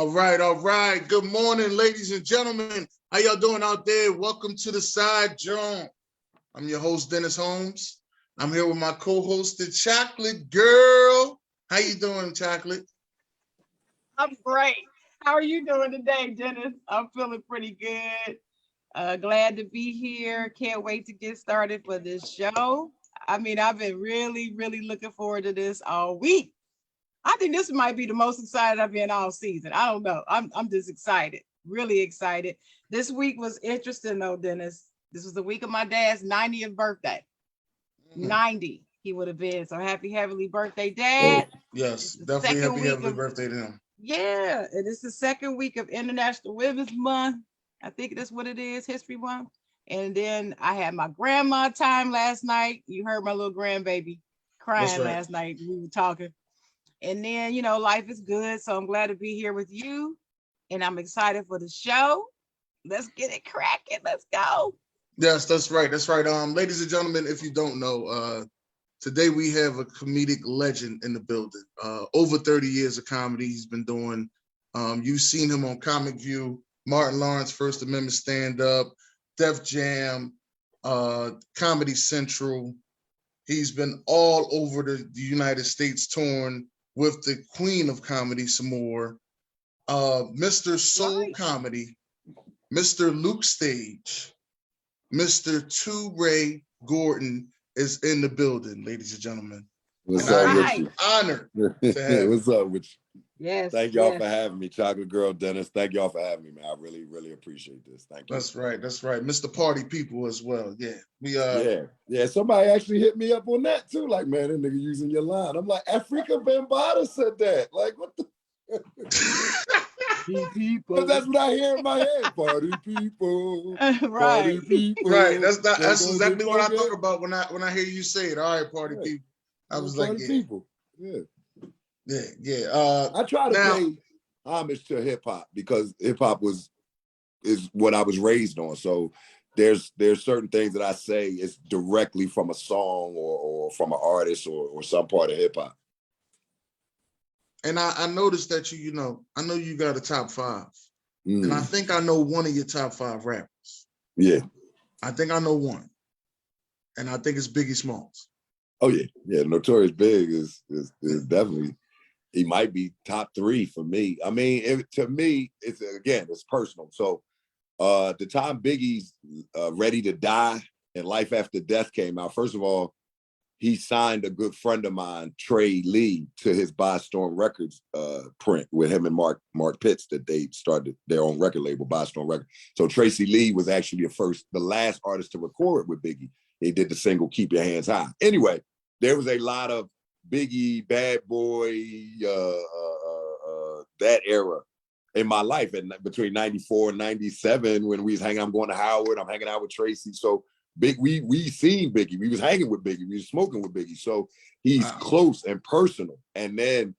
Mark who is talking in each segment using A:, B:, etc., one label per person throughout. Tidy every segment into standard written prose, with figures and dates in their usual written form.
A: All right, all right. Good morning, ladies and gentlemen. How y'all doing out there? Welcome to the side, Jawn. I'm your host, Dennis Holmes. I'm here with my co-host, the Chocolate Girl. How you doing, Chocolate?
B: I'm great. How are you doing today, Dennis? I'm feeling pretty good. Glad to be here. Can't wait to get started for this show. I mean, I've been really looking forward to this all week. I think this might be the most excited I've been all season. I don't know. I'm just excited, really excited. This week was interesting though, Dennis. This was the week of my dad's 90th birthday. 90 he would have been. So happy heavenly birthday, Dad.
A: Yes, definitely happy heavenly birthday to him.
B: Yeah, and it's the second week of International Women's Month. I think that's what it is, History Month. And then I had my grandma time last night. You heard my little grandbaby crying last night. We were talking. And then, you know, life is good. So I'm glad to be here with you. And I'm excited for the show. Let's get it cracking. Let's go.
A: Yes, that's right. That's right. Ladies and gentlemen, if you don't know, today we have a comedic legend in the building. Over 30 years of comedy he's been doing. You've seen him on Comic View, Martin Lawrence, First Amendment Stand Up, Def Jam, Comedy Central. He's been all over the United States touring with the queen of comedy some more. Mr. Soul Comedy, Mr. Luke Stage, Mr. TuRae Gordon is in the building, ladies and gentlemen.
C: What's up with you?
A: Honored to have
C: What's up with you?
B: Yes.
C: Thank y'all for having me, Chocolate Girl, Dennis. Thank y'all for having me, man. I really appreciate this. Thank you.
A: That's right. That's right. Mr. Party People as well. Yeah.
C: Yeah. Somebody actually hit me up on that too. Like, man, that nigga using your line. I'm like, Africa Bambaataa said that. Like, what the?
B: People.
C: But that's what I hear in my head. Party people.
B: Right.
C: Party people.
A: Right. That's exactly what I thought about when I hear you say it. All right, party people. I was like, yeah.
C: People.
A: Yeah.
C: I try to pay homage to hip hop because hip hop is what I was raised on. So there's certain things that I say is directly from a song or from an artist or some part of hip hop.
A: And I noticed that I know you got a top 5. And I think I know one of your top 5 rappers.
C: Yeah.
A: I think I know one. And I think it's Biggie Smalls.
C: Oh yeah. Yeah. Notorious Big is definitely, he might be top 3 for me. I mean, to me, it's personal. So the time Biggie's Ready to Die and Life After Death came out, first of all, he signed a good friend of mine, TuRae Lee, to his By Storm Records print with him and Mark Pitts, that they started their own record label, By Storm Records. So Tracy Lee was actually the last artist to record with Biggie. They did the single Keep Your Hands High. Anyway, there was a lot of Biggie, Bad Boy, that era in my life. And between 94 and 97, when we was hanging, I'm going to Howard, I'm hanging out with Tracy. So we seen Biggie. We was hanging with Biggie. We was smoking with Biggie. So he's close and personal. And then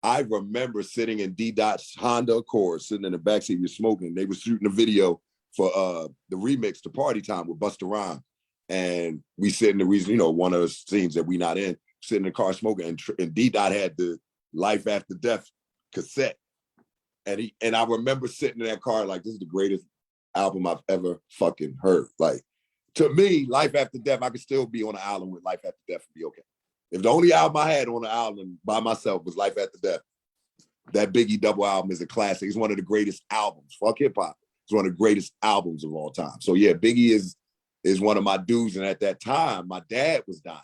C: I remember sitting in D-Dot's Honda Accord, sitting in the backseat, we were smoking. They were shooting a video for the remix to Party Time with Busta Rhymes. And we sit in the reason, one of the scenes that we not in, sitting in the car smoking. And D-Dot had the Life After Death cassette. And I remember sitting in that car like, this is the greatest album I've ever fucking heard. Like, to me, Life After Death, I could still be on an island with Life After Death and be okay. If the only album I had on the island by myself was Life After Death, that Biggie double album is a classic. It's one of the greatest albums. Fuck hip hop. It's one of the greatest albums of all time. So yeah, Biggie is one of my dudes. And at that time, my dad was dying.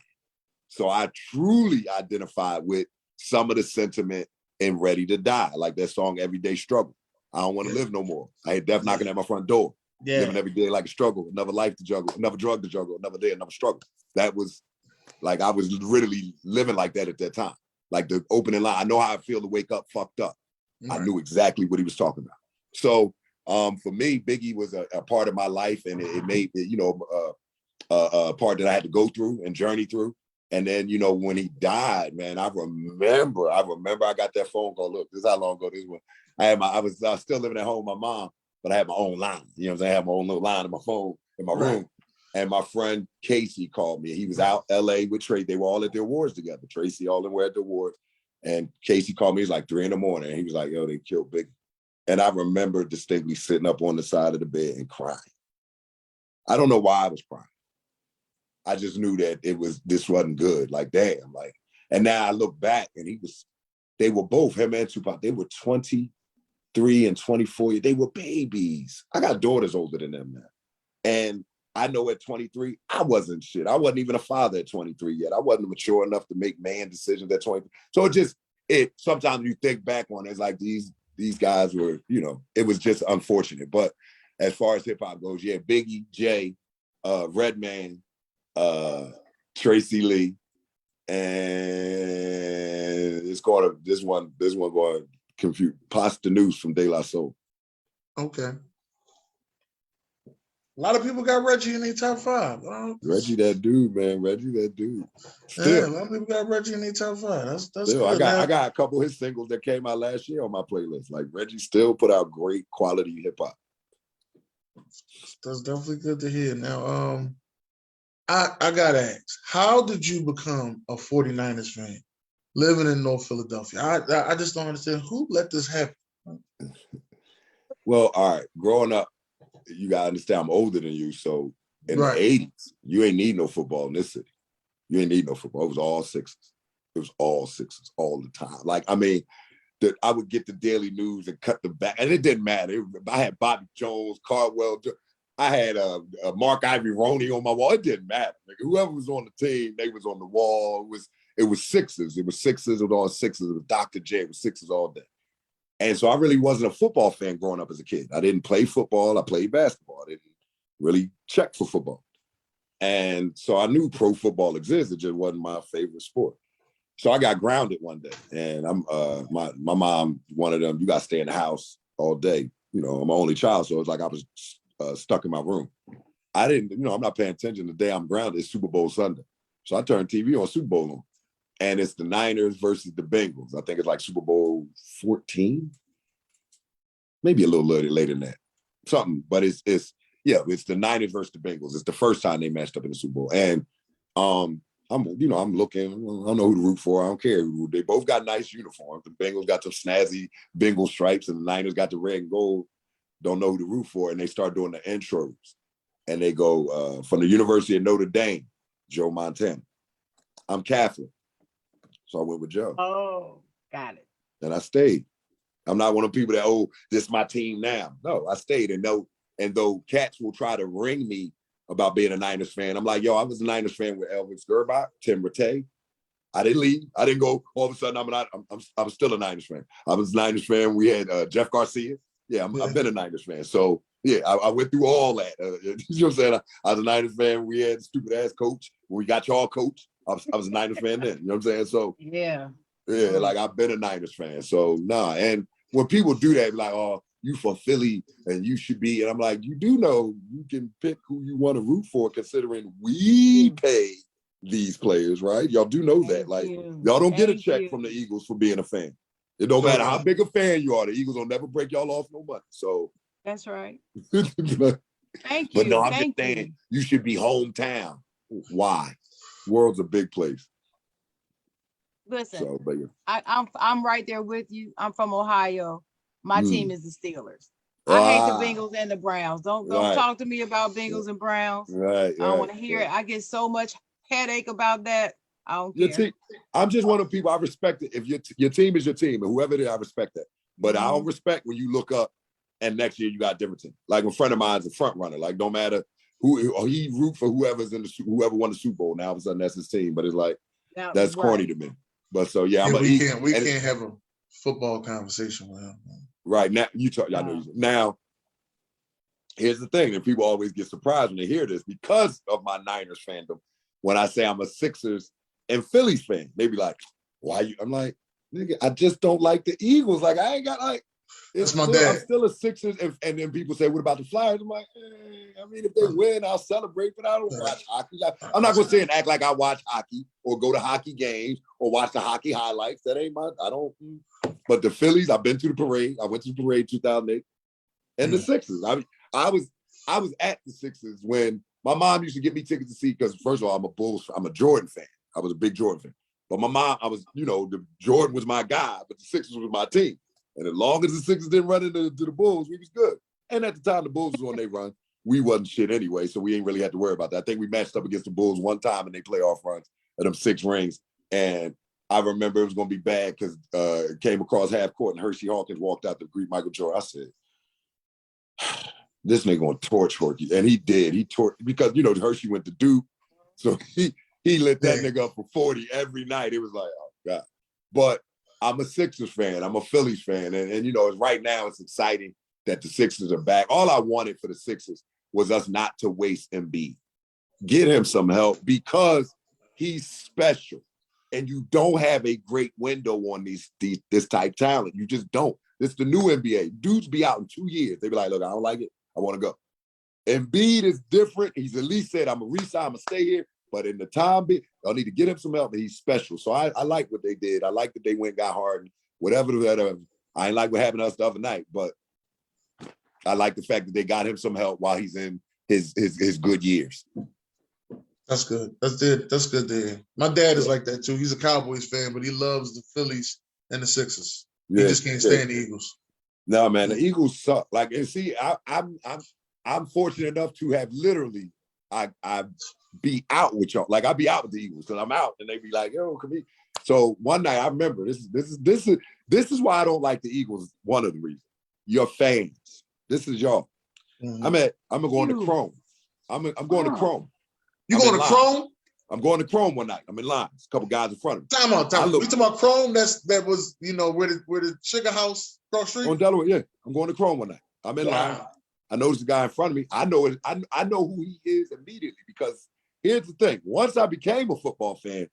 C: So I truly identified with some of the sentiment in Ready to Die, like that song Everyday Struggle. I don't want to live no more. I had death knocking at my front door. Yeah. Living every day like a struggle, another life to juggle, another drug to juggle, another day, another struggle. That was like, I was really living like that at that time. Like the opening line, I know how I feel to wake up fucked up. Right. I knew exactly what he was talking about. So for me, Biggie was a part of my life, and it made it, a part that I had to go through and journey through. And then, when he died, man, I remember I got that phone call. Look, this is how long ago this was. I was still living at home with my mom, but I had my own line. You know what I'm saying? I had my own little line in my phone in my room. And my friend Casey called me. He was out LA with Trey. They were all at the awards together. Tracy, all of them were at the awards. And Casey called me. It was like 3 a.m. And he was like, yo, they killed Biggie. And I remember distinctly sitting up on the side of the bed and crying. I don't know why I was crying. I just knew that this wasn't good. Like, damn, like, and now I look back and they were both, him and Tupac, they were 23 and 24. They were babies. I got daughters older than them now. And I know at 23, I wasn't shit. I wasn't even a father at 23 yet. I wasn't mature enough to make man decisions at 23. So sometimes you think back on it, it's like these guys were, it was just unfortunate. But as far as hip hop goes, yeah, Biggie, Jay, Redman, Tracy Lee, and this one going to confuse Pasta News from De La Soul.
A: Okay. A lot of people got Reggie in their top 5.
C: Reggie, that dude, man. Reggie, that dude.
A: Still, yeah, a lot of people got Reggie in their top 5. That's still, good.
C: I got a couple of his singles that came out last year on my playlist. Like, Reggie still put out great quality hip hop.
A: That's definitely good to hear. Now, I gotta ask, how did you become a 49ers fan living in North Philadelphia? I just don't understand who let this happen.
C: Well, all right, growing up, you gotta understand I'm older than you, so in the 80s, you ain't need no football in this city. You ain't need no football. It was all Sixers. It was all Sixers all the time. Like, I mean, I would get the daily news and cut the back, and it didn't matter. I had Bobby Jones, Cardwell, I had Mark Ivy Roney on my wall. It didn't matter. Like, whoever was on the team, they was on the wall. It was Sixers. It was Sixers. It was all Sixers. It was Dr. J. It was Sixers all day. And so I really wasn't a football fan growing up as a kid. I didn't play football. I played basketball. I didn't really check for football. And so I knew pro football existed. It just wasn't my favorite sport. So I got grounded one day, and my mom, one of them, you got to stay in the house all day. I'm my only child, so it's like I was stuck in my room. I didn't, I'm not paying attention. The day I'm grounded, it's Super Bowl Sunday. So I turned TV on, Super Bowl on. And it's the Niners versus the Bengals. I think it's like Super Bowl 14, maybe a little later than that. Something, but it's the Niners versus the Bengals. It's the first time they matched up in the Super Bowl. And I'm looking, I don't know who to root for. I don't care. They both got nice uniforms. The Bengals got some snazzy Bengal stripes, and the Niners got the red and gold. Don't know who to root for. And they start doing the intros. And they go from the University of Notre Dame, Joe Montana. I'm Catholic. So I went with Joe.
B: Oh, got it.
C: And I stayed. I'm not one of the people that, this is my team now. No, I stayed. And though cats will try to ring me about being a Niners fan, I'm like, I was a Niners fan with Elvis Gerbach, Tim Rattay. I didn't leave. I didn't go, all of a sudden, I'm still a Niners fan. I was a Niners fan. We had Jeff Garcia. Yeah, I've been a Niners fan. So, yeah, I went through all that. You know what I'm saying? I was a Niners fan. We had a stupid-ass coach. When we got y'all coach, I was a Niners fan then. You know what I'm saying? So,
B: yeah,
C: like, I've been a Niners fan. So, nah. And when people do that, like, you from Philly and you should be, and I'm like, you do know you can pick who you want to root for, considering we pay these players, right? Y'all do know that. Like, y'all don't get a check from the Eagles for being a fan. It don't matter how big a fan you are. The Eagles will never break y'all off no money. So
B: that's right.
C: Thank you. But no, I'm just saying you should be hometown. Why? World's a big place.
B: Listen,
C: so, but yeah.
B: I'm right there with you. I'm from Ohio. My team is the Steelers. I hate the Bengals and the Browns. Don't talk to me about Bengals and Browns.
C: Right.
B: I don't want to hear it. I get so much headache about that. I don't care.
C: I'm just one of the people, I respect it. If your team is your team, and whoever it is, I respect that. But I don't respect when you look up and next year you got a different team. Like a friend of mine's a front runner. Like, no matter who, or he root for whoever won the Super Bowl. Now all of a sudden that's his team. But it's like, that's corny to me. But so yeah,
A: we can't have a football conversation with him.
C: Right now, I know you. Now, here's the thing, and people always get surprised when they hear this because of my Niners fandom. When I say I'm a Sixers and Phillies fan, they be like, "Why you?" I'm like, "Nigga, I just don't like the Eagles. Like, I ain't got like."
A: That's my dad.
C: I'm still a Sixers, and then people say, "What about the Flyers?" I'm like, I mean, if they win, I'll celebrate, but I don't watch hockey. I'm not gonna say and act like I watch hockey or go to hockey games or watch the hockey highlights. That ain't I don't. But the Phillies, I've been to the parade. I went to the parade 2008, and the Sixers. I was at the Sixers when my mom used to get me tickets to see, because first of all, I'm a Jordan fan. I was a big Jordan fan. But my mom, the Jordan was my guy, but the Sixers was my team. And as long as the Sixers didn't run into the Bulls, we was good. And at the time, the Bulls was on their run. We wasn't shit anyway, so we ain't really had to worry about that. I think we matched up against the Bulls one time in their playoff runs of them 6 rings. And I remember it was going to be bad because it came across half court and Hershey Hawkins walked out to greet Michael Jordan. I said, this nigga going to torch Horky. And he did. He torched because, you know, Hershey went to Duke. So he lit that nigga up for 40 every night. It was like, oh, God. But I'm a Sixers fan. I'm a Phillies fan. And you know, right now it's exciting that the Sixers are back. All I wanted for the Sixers was us not to waste Embiid. Get him some help because he's special. And you don't have a great window on this type talent. You just don't. It's the new NBA. Dudes be out in 2 years. They be like, look, I don't like it. I want to go. Embiid is different. He's at least said, I'm going to resign, I'm going to stay here. But in the time being, y'all need to get him some help, and he's special. So I like what they did. I like that they went and got Harden. Whatever. I ain't like what happened to us the other night, but I like the fact that they got him some help while he's in his good years.
A: That's good. That's good there. My dad is like that too. He's a Cowboys fan, but he loves the Phillies and the Sixers. He just can't stand the Eagles.
C: No, man, the Eagles suck. Like, and see, I'm fortunate enough to have literally I be out with y'all. Like, I be out with the Eagles because I'm out, and they be like, "Yo, come here." So one night, I remember this is why I don't like the Eagles. One of the reasons, your fans. This is y'all. Mm-hmm. I'm going to Chrome. I'm going to Chrome.
A: You going to Chrome?
C: I'm going to Chrome one night. I'm in line. There's a couple guys in front of me.
A: Time out. We talking about Chrome? That was, you know, where the Sugar House cross the street?
C: On Delaware, yeah. I'm going to Chrome one night. I'm in line. I notice the guy in front of me. I know it. I know who he is immediately because here's the thing. Once I became a football fan,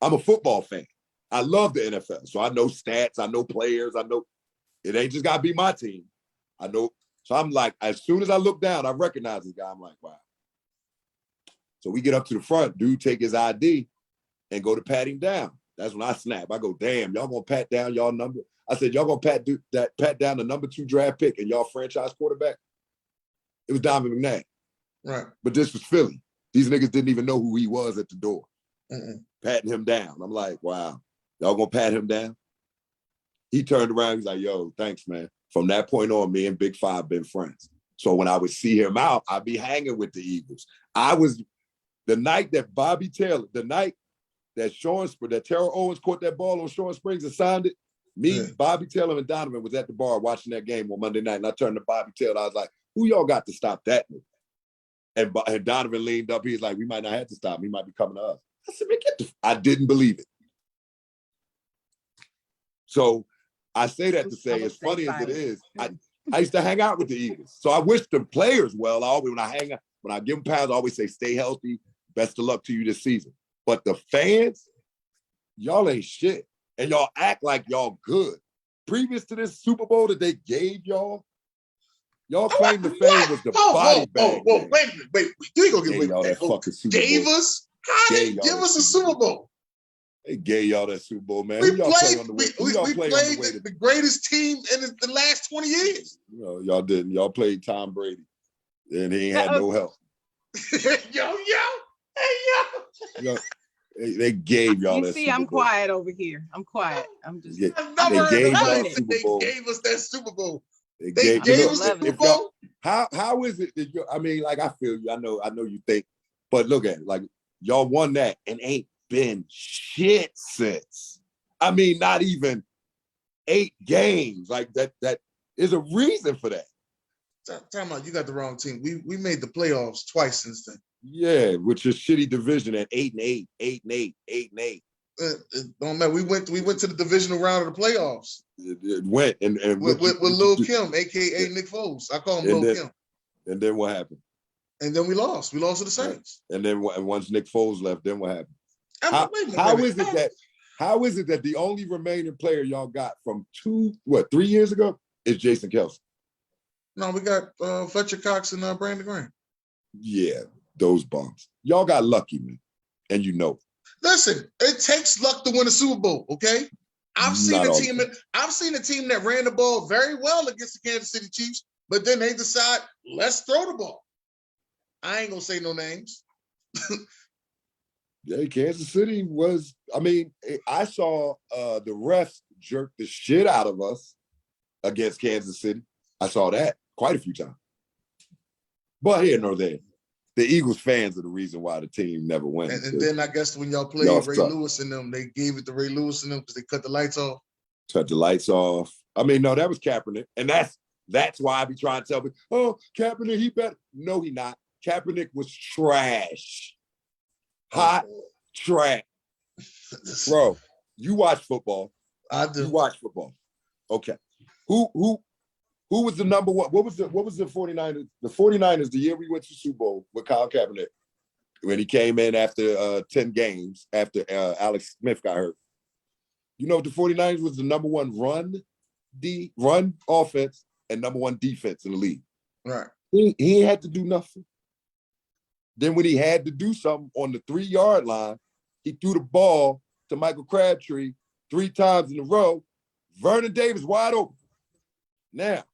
C: I'm a football fan. I love the NFL. So I know stats. I know players. I know it ain't just got to be my team. I know. So I'm like, as soon as I look down, I recognize this guy. I'm like, wow. So we get up to the front, dude take his ID and go to pat him down. That's when I snap. I go, damn, y'all gonna pat down y'all number? I said, y'all gonna pat down the number 2 draft pick and y'all franchise quarterback? It was Donovan McNabb.
A: Right.
C: But this was Philly. These niggas didn't even know who he was at the door. Patting him down. I'm like, wow, y'all gonna pat him down? He turned around, he's like, yo, thanks, man. From that point on, me and Big Five been friends. So when I would see him out, I'd be hanging with the Eagles. The night that Bobby Taylor, the night that Terrell Owens caught that ball on Sean Springs and signed it, Bobby Taylor, and Donovan was at the bar watching that game on Monday night. And I turned to Bobby Taylor. I was like, who y'all got to stop that nigga? And Donovan leaned up. He was like, we might not have to stop him. He might be coming to us. I said, man, I didn't believe it. So I say that to say, as funny as it is, I used to hang out with the Eagles. So I wish the players well. When I give them pounds, I always say, stay healthy. Best of luck to you this season. But the fans, y'all ain't shit. And y'all act like y'all good. Previous to this Super Bowl that they gave y'all claim the fame was the body bag.
A: Whoa, wait a minute. You ain't gonna give
C: y'all that fucking Super Bowl.
A: Gave us? How did they give us a Super Bowl?
C: They gave y'all that Super Bowl, man.
A: We played the greatest team in the last 20 years.
C: You know, y'all didn't. Y'all played Tom Brady. And he ain't had no help.
A: Yo.
C: They gave y'all that.
B: You see, I'm quiet over here. I'm quiet. I'm just.
C: They gave
A: us that Super Bowl.
C: They gave us that Super Bowl. How is it that you? I mean, like, I feel you. I know you think, but look at it. Like, y'all won that and ain't been shit since. I mean, not even 8 games. Like that is a reason for that.
A: Time out, you got the wrong team. We made the playoffs twice since then.
C: Yeah, which is shitty division at 8-8, 8-8, 8-8.
A: Don't matter. We went to the divisional round of the playoffs.
C: It went and
A: with Lil Kim, aka Nick Foles. I call him Lil Kim. And
C: then what happened?
A: And then we lost. We lost to the Saints.
C: And then once Nick Foles left, then what happened? How is it that the only remaining player y'all got from 3 years ago is Jason Kelce?
A: No, we got Fletcher Cox and Brandon Graham.
C: Yeah, those bums. Y'all got lucky, man, and you know.
A: Listen, it takes luck to win a Super Bowl. Okay, I've seen a team that ran the ball very well against the Kansas City Chiefs, but then they decide, let's throw the ball. I ain't gonna say no names.
C: Yeah, Kansas City was. I mean, I saw the refs jerk the shit out of us against Kansas City. I saw that quite a few times. But here nor there. The Eagles fans are the reason why the team never wins.
A: And then I guess when y'all played Ray Lewis and them, they gave it to Ray Lewis and them because they cut the lights off.
C: Cut the lights off. I mean, no, that was Kaepernick. And that's why I be trying to tell me, oh, Kaepernick, he better. No, he not. Kaepernick was trash. Hot trash. Bro, you watch football.
A: I do.
C: You watch football. Okay. Who was the number one? What was the 49ers? The 49ers, the year we went to Super Bowl with Kyle Kaepernick, when he came in after 10 games, after Alex Smith got hurt. You know, the 49ers was the number one run offense and number one defense in the league.
A: Right.
C: He had to do nothing. Then when he had to do something on the 3-yard line, he threw the ball to Michael Crabtree 3 times in a row. Vernon Davis wide open. Now,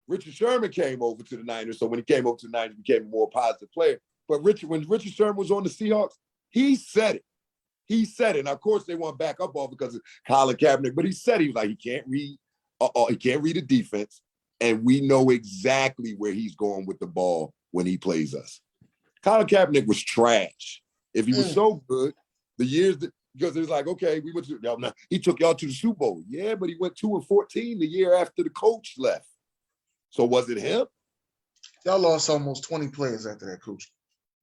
C: Richard Sherman came over to the Niners, so when he came over to the Niners, he became a more positive player. But when Richard Sherman was on the Seahawks, he said it. He said it. And of course, they want to back up all because of Colin Kaepernick, but he said he was like, he can't read the defense, and we know exactly where he's going with the ball when he plays us. Colin Kaepernick was trash. If he was so good, the years that, because it was like, okay, we went to, he took y'all to the Super Bowl. Yeah, but he went 2-14 the year after the coach left. So was it him?
A: Y'all lost almost 20 players after that coach.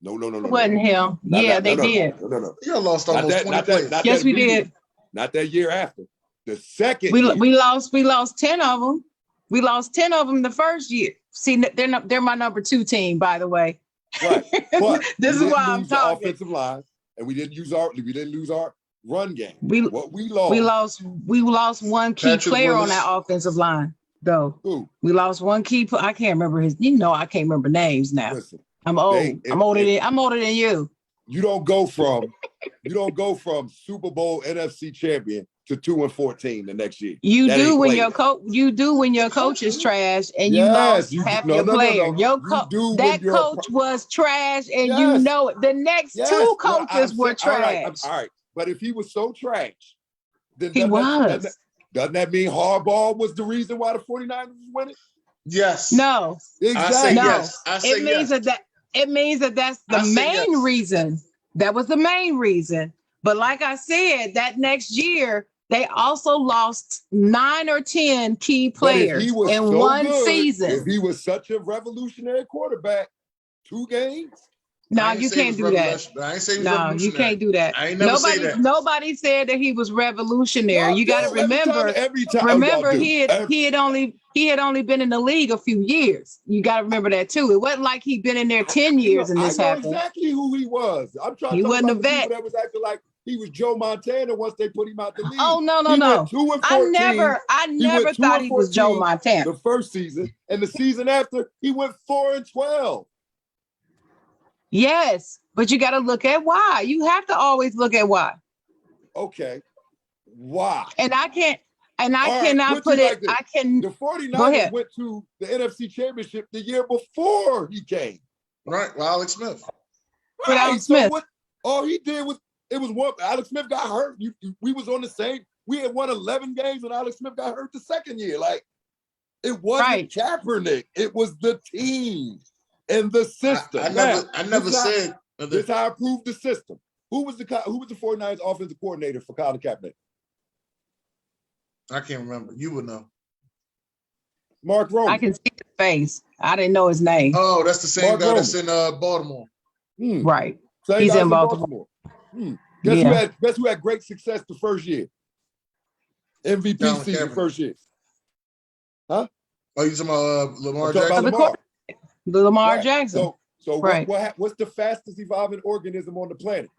C: No.
B: It wasn't him. Yeah, they did.
C: No.
A: Y'all lost almost 20 players.
B: Yes, we did.
C: Not that year after. The second
B: we
C: year.
B: We lost 10 of them. We lost 10 of them the first year. See, they're my number 2 team, by the way.
C: Right. But
B: this is why I'm talking.
C: Offensive line, and we didn't lose our run game.
B: We lost one key
A: Patrick
B: player
A: Willis.
B: on that offensive line, though.
C: Who?
B: We lost one key. I can't remember his. I can't remember names now.
C: Listen,
B: I'm old. I'm older than you.
C: You don't go from Super Bowl NFC champion to 2-14 the next year.
B: You do when your coach is trash and you lost half your player. That coach was trash and you know it. The next 2 coaches were trash.
C: All right. But if he was so trash, then doesn't that mean Harbaugh was the reason why the 49ers was winning?
A: Yes.
B: No.
C: Exactly.
B: It means that that's the main reason. That was the main reason. But like I said, that next year, they also lost 9 or 10 key players in one season.
C: If he was such a revolutionary quarterback, 2 games.
B: No, you can't do that.
A: I ain't saying
B: no, you can't do that.
A: I ain't never say that.
B: Nobody said that he was revolutionary. You got to remember.
C: Every time.
B: Remember, he had only been in the league a few years. You got to remember that too. It wasn't like he'd been in there 10 years and this happened.
C: Exactly who he was. I'm trying.
B: He
C: to
B: wasn't a
C: about the
B: vet.
C: people that was acting like he was Joe Montana once they put him out the league.
B: Oh no.
C: Went 2-14.
B: I never thought he was Joe Montana.
C: The first season, and the season after, he went 4-12.
B: Yes, but you got to look at why. You have to always look at why.
C: Okay, why?
B: And I cannot put it.
C: Like
B: I can.
C: The 49ers went to the NFC Championship the year before he came.
A: Right, with Alex Smith.
B: With Alex Smith.
C: So all he did was one. Alex Smith got hurt. We was on the same. We had won 11 games when Alex Smith got hurt the second year. Like, it wasn't Kaepernick. It was the team and the system.
A: I never said.
C: This is how I proved the system. Who was the 49ers offensive coordinator for Colin Kaepernick?
A: I can't remember. You would know.
C: Mark Roman.
B: I can see his face. I didn't know his name.
A: Oh, that's the same guy that's in Baltimore.
B: Right.
C: Same
B: He's
C: guy
B: in Baltimore.
C: Guess who had great success the first year? MVP
A: Colin
C: season
A: Kaepernick.
C: First year. Huh?
A: Oh, you talking about Lamar
C: Jackson?
B: Lamar
C: Right.
B: Jackson.
C: So
B: right.
C: what's the fastest evolving organism on the planet?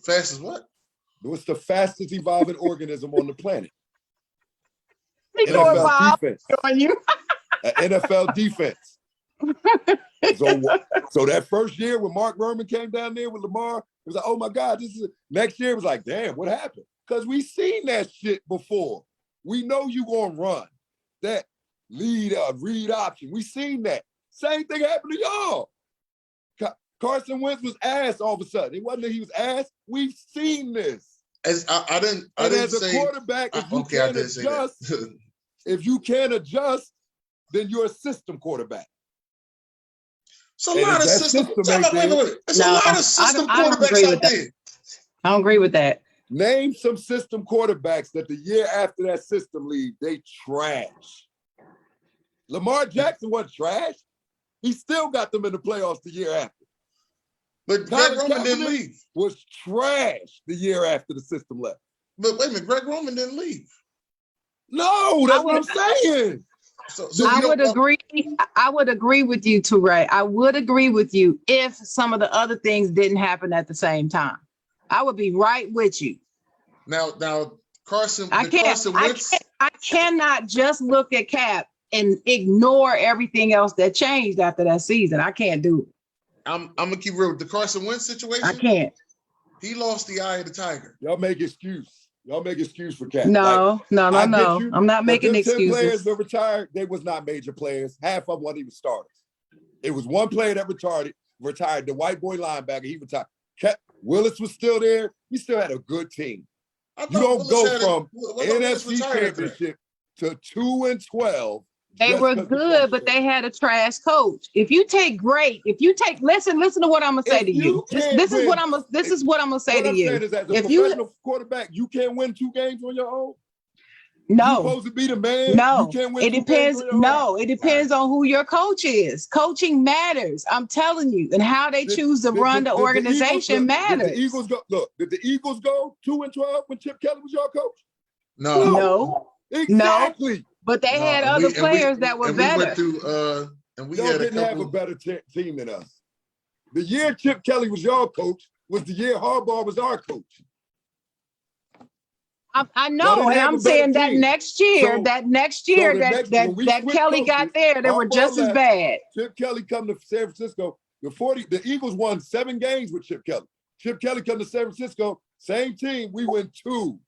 A: Fastest what?
C: What's the fastest evolving organism on the planet?
B: NFL
C: defense. NFL defense. So that first year when Mark Roman came down there with Lamar, it was like, oh my God, next year it was like, damn, what happened? Because we seen that shit before. We know you gonna run that read option. We seen that. Same thing happened to y'all. Carson Wentz was ass all of a sudden. It wasn't that he was ass. We've seen this.
A: I didn't
C: as a
A: say
C: quarterback, if you
A: okay, I
C: can't
A: did say that.
C: adjust, if you can't adjust, then you're a system quarterback.
A: It's a
C: And
A: lot
C: if
A: of
C: that
A: system.
C: system
A: Time
C: ain't
A: out, wait,
C: there,
A: wait, wait. There's a
B: No,
A: lot of system
B: I don't
A: quarterbacks
B: agree
A: out
B: with that.
A: there.
B: I don't agree with that.
C: name some system quarterbacks that the year after that system leave, they trash. Lamar Jackson wasn't trash. He still got them in the playoffs the year after.
A: But
C: Colin
A: Greg Roman didn't
C: Kaepernick
A: leave.
C: was trash the year after the system left.
A: But wait a minute, Greg Roman didn't leave.
C: No, that's what I'm saying.
A: So
B: I would agree. I would agree with you, TuRae. I would agree with you if some of the other things didn't happen at the same time. I would be right with you.
A: Now Carson
B: I
A: Wentz.
B: cannot just look at Cap and ignore everything else that changed after that season. I can't do it.
A: I'm gonna keep real with the Carson Wentz situation.
B: I can't.
A: He lost the eye of the tiger.
C: Y'all make excuse. Y'all make excuse for Cap.
B: No.
C: I get you,
B: I'm not
C: but
B: making
C: them 10
B: excuses.
C: players that retired, they was not major players. Half of them wasn't even starters. It was one player that retired, the white boy linebacker, he retired. Willis was still there. We still had a good team. You don't go from NFC championship to 2-12.
B: They were good, but they had a trash coach. Listen to what I'm gonna say to you. This is what I'm gonna say to you.
C: What I'm saying is, as a professional quarterback, you can't win 2 games on your own.
B: No,
C: you're supposed to be the man.
B: No,
C: you can't win
B: it depends. No, it depends on who your coach is. Coaching matters. I'm telling you, and how they choose to run the organization matters.
C: Did the Eagles go? Look, did the Eagles go 2-12 when Chip Kelly was your coach?
B: No.
C: Exactly.
B: But they had other players that were better.
C: We went through, and we didn't have a better team than us. The year Chip Kelly was your coach was the year Harbaugh was our coach.
B: I know, and I'm saying that next year, that Kelly got there, they were just as bad.
C: Chip Kelly come to San Francisco. The Eagles won 7 games with Chip Kelly. Chip Kelly come to San Francisco, same team, we win 2.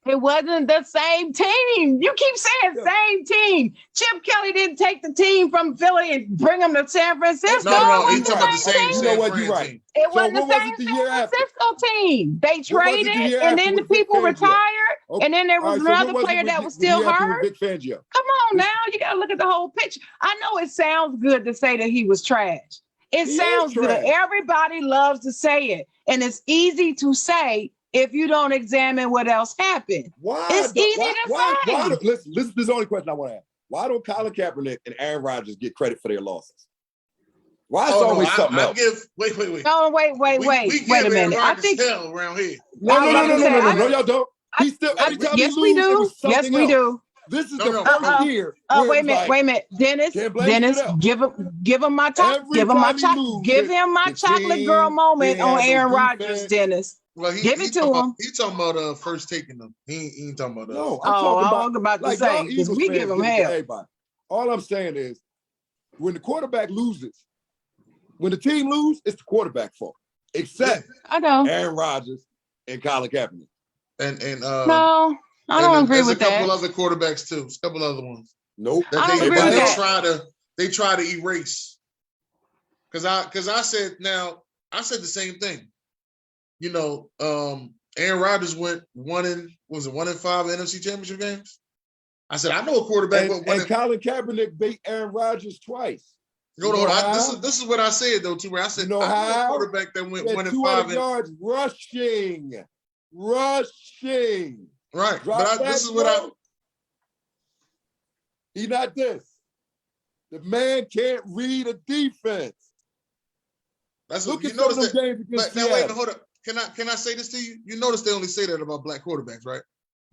B: It wasn't the same team. You keep saying same team. Chip Kelly didn't take the team from Philly and bring them to San Francisco.
A: No, he's talking about the same.
C: You know what? You're right.
B: It wasn't the same San Francisco team. They traded, and then the people retired, and then there was another player that was still hurt. Come on now, you got to look at the whole picture. I know it sounds good to say that he was trash. It sounds good. Everybody loves to say it, and it's easy to say if you don't examine what else happened. It's easy to say.
C: Listen, this is the only question I want to ask. Why don't Colin Kaepernick and Aaron Rodgers get credit for their losses? Why is always something else?
A: Wait.
B: No, wait a minute.
A: I think around here.
C: No, y'all don't. He still every time
B: yes,
C: he
B: we
C: loses,
B: do. Yes, we do.
C: This is the first year.
B: Wait a minute. Dennis, give him my top. Give him my chocolate. Give him my chocolate girl moment on Aaron Rodgers, Dennis.
A: Well,
B: give it to him.
A: He's talking about first taking them. He ain't talking about
C: No,
B: I'm about to say, because we give him hell.
C: Everybody. All I'm saying is, when the quarterback loses, when the team loses, it's the quarterback's fault. Except
B: I know
C: Aaron Rodgers and Colin Kaepernick.
A: And
B: no, I don't agree with that.
A: There's a couple other quarterbacks too. A couple other ones.
C: Nope.
B: I don't agree with that.
A: They try to erase. Because I said the same thing. You know, Aaron Rodgers went 1-5 NFC Championship games. I said I know a quarterback.
C: And Colin Kaepernick beat Aaron Rodgers twice.
A: No, this is what I said though, TuRae. I said I know a quarterback that went 1-5
C: yards rushing.
A: Right, but this is what
C: He not this. The man can't read a defense.
A: Look at some of them games against Seattle. Wait, hold up. Can I say this to you? You notice they only say that about black quarterbacks, right?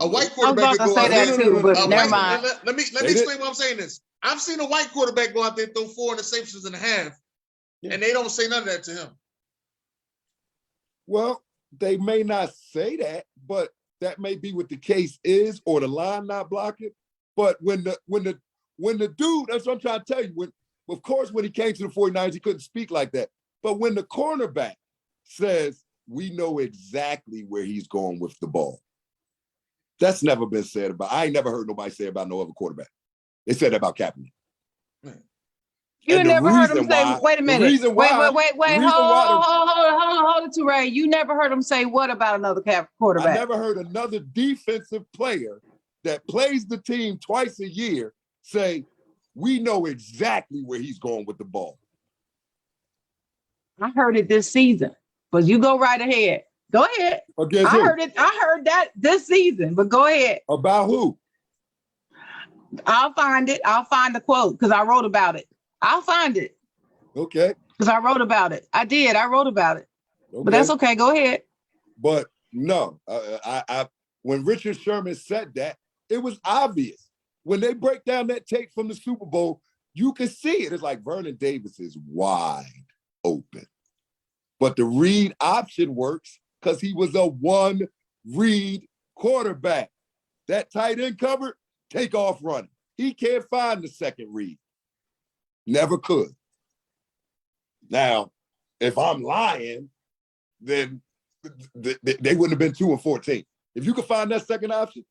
A: A white quarterback could go out there.
B: Never mind.
A: Let me explain why I'm saying this. I've seen a white quarterback go out there and throw 4 interceptions and a half, and they don't say none of that to him.
C: Well, they may not say that, but that may be what the case is, or the line not blocking. But when the dude, that's what I'm trying to tell you. Of course, when he came to the 49ers, he couldn't speak like that. But when the cornerback says, we know exactly where he's going with the ball. That's never been said about. I ain't never heard nobody say about no other quarterback. They said that about Kaepernick.
B: You
C: And the
B: never heard him
C: reason
B: say,
C: why,
B: wait a
C: the
B: minute.
C: reason
B: Wait,
C: why, the reason why
B: hold it, TuRae. You never heard him say what about another
C: I
B: quarterback?
C: never heard another defensive player that plays the team twice a year say, we know exactly where he's going with the ball.
B: I heard it this season, but you go right ahead. Go ahead.
C: Against
B: I
C: who?
B: heard it. I heard that this season, but go ahead.
C: About who?
B: I'll find it. I'll find the quote because I wrote about it. I'll find it
C: Okay.
B: because I wrote about it. I did. I wrote about it.
C: Okay.
B: But that's okay. Go ahead.
C: But no, when Richard Sherman said that, it was obvious. When they break down that tape from the Super Bowl, you can see it. It's like Vernon Davis is wide open. But the read option works because he was a one-read quarterback. That tight end covered, take off running. He can't find the second read. Never could. Now, if I'm lying, then they wouldn't have been 2-14. If you could find that second option,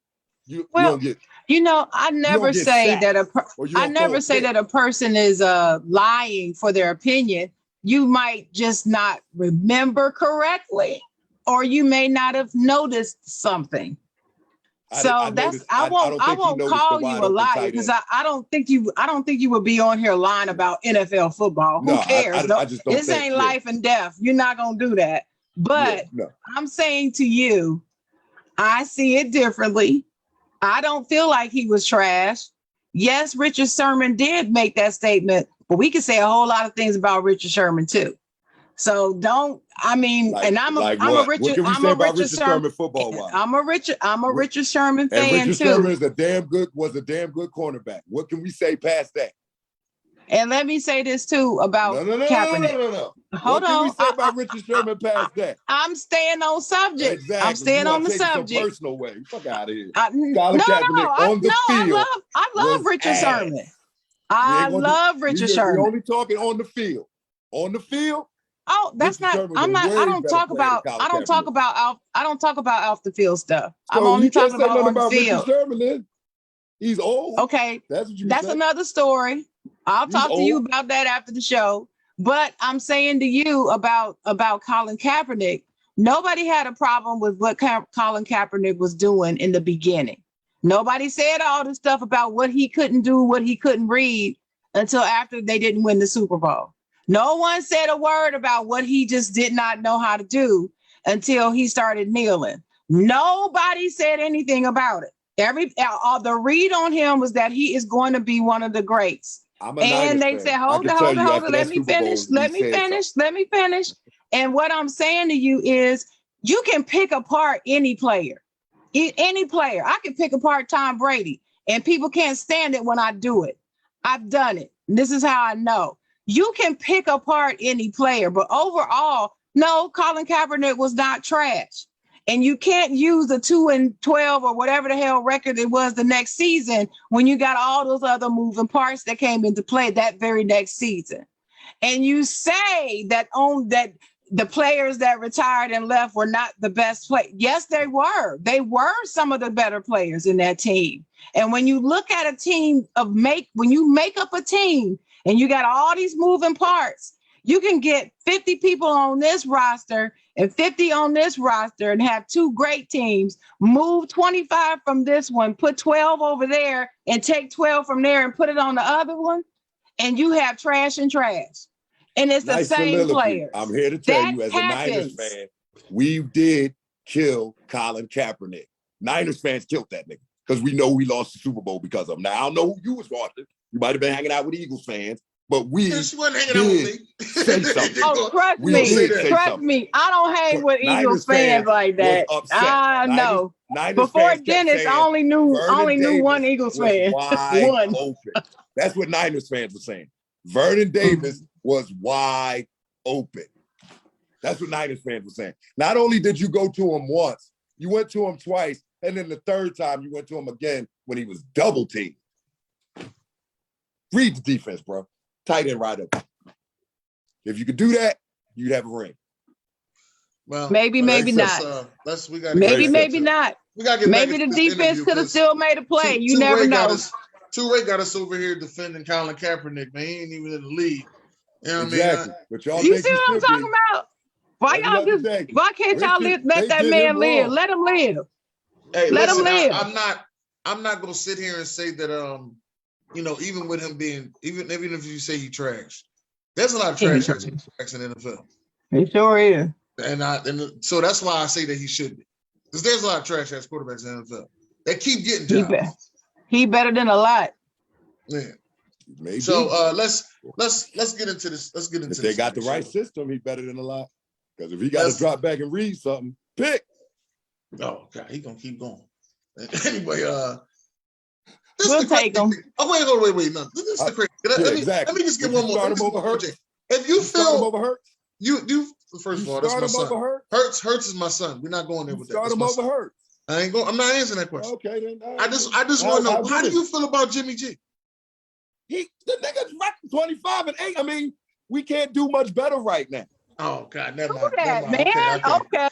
C: you don't get.
B: I never say that a person is lying for their opinion. You might just not remember correctly, or you may not have noticed something. I won't call you a liar because I don't think you would be on here lying about NFL football. Who cares?
C: I just don't
B: this ain't life and death. You're not gonna do that. But I'm saying to you, I see it differently. I don't feel like he was trash. Yes, Richard Sherman did make that statement, but we could say a whole lot of things about Richard Sherman too. So I'm a Richard Sherman
C: football-wise?
B: I'm a Richard Sherman fan too.
C: And Richard Sherman is was a damn good cornerback. What can we say past that?
B: And let me say this too about Kaepernick.
C: No.
B: Hold on.
C: What can we say about Richard Sherman past that?
B: I'm staying on subject.
C: Exactly.
B: I'm staying on the subject.
C: Personal way. Fuck out of here.
B: I love Richard Sherman. I love Richard Sherman.
C: We're only talking on the field. On the field.
B: Oh, that's not. I'm not. I don't talk about off the field stuff. So I'm only talking about on the field.
C: Richard Sherman, then. He's old.
B: Okay, that's another story. I'll talk to you about that after the show. But I'm saying to you about Colin Kaepernick, nobody had a problem with what Colin Kaepernick was doing in the beginning. Nobody said all this stuff about what he couldn't do, what he couldn't read until after they didn't win the Super Bowl. No one said a word about what he just did not know how to do until he started kneeling. Nobody said anything about it. The read on him was that he is going to be one of the greats. And they said, hold on, let me finish. And what I'm saying to you is you can pick apart any player. Any player. I can pick apart Tom Brady, and people can't stand it when I do it. I've done it. This is how I know. You can pick apart any player, but overall, no, Colin Kaepernick was not trash. And you can't use the 2-12 or whatever the hell record it was the next season when you got all those other moving parts that came into play that very next season. And you say that the players that retired and left were not the best play. Yes, they were. They were some of the better players in that team. And when you look at a team when you make up a team and you got all these moving parts, you can get 50 people on this roster and 50 on this roster and have two great teams, move 25 from this one, put 12 over there and take 12 from there and put it on the other one. And you have trash and trash. And it's the same players.
C: I'm here to tell you, as a Niners fan, we did kill Colin Kaepernick. Niners fans killed that nigga because we know we lost the Super Bowl because of him. Now, I don't know who you was watching. You might have been hanging out with Eagles fans, but we
A: she wasn't hanging out with me.
C: Say something.
B: Oh, trust me. I don't hang with Eagles fans like that. I know. Before Dennis, I only knew one Eagles fan. One.
C: Open. That's what Niners fans were saying. Vernon Davis was wide open. That's what Niners fans were saying. Not only did you go to him once, you went to him twice, and then the third time you went to him again when he was double teamed. Read the defense, bro. Tight end right up. If you could do that, you'd have a ring.
A: Well,
B: maybe not. Maybe not.
A: We gotta get
B: maybe the defense could have still made a play. You never know.
A: TuRae got us over here defending Colin Kaepernick, man. He ain't even in the league. You know what
C: Exactly.
A: I mean?
C: But y'all
B: You
C: think
B: see
C: he
B: what I'm
C: should
B: talking
C: be.
B: about? Why
C: Every
B: y'all
C: other
B: just?
C: day.
B: Why can't y'all
C: Richard,
B: let
C: they
B: that
C: did
B: man
C: him
B: live?
C: wrong.
B: Let him live.
A: Hey,
B: Let him
A: listen,
B: live.
A: I'm not gonna sit here and say that you know, even with him being even if you say he trash, there's a lot of trash quarterbacks in the NFL.
B: It sure is.
A: And so that's why I say that he should be. Because there's a lot of trash ass quarterbacks in the NFL. They keep getting jobs.
B: He better than a lot.
A: Yeah.
C: Maybe.
A: So let's get into this. Let's get into
C: if
A: this.
C: they got the right system, he's better than a lot. Because if he got to drop back and read something, pick.
A: Oh God, he gonna keep going. Anyway, this
B: we'll
A: is the
B: take him.
A: Oh wait. No, this is the crazy. Let me just get one more.
C: Start him over Hurts.
A: If you feel
C: start him over Hurts,
A: you first of all, that's my son. Hurts is my son. We're not going there with that.
C: Start him over Hurts.
A: I'm not answering that question.
C: Okay, then.
A: I just want to know, how do you feel about Jimmy G?
C: The nigga's 25-8. I mean, we can't do much better right now.
A: Oh God, never
B: mind.
A: Man.
B: Okay.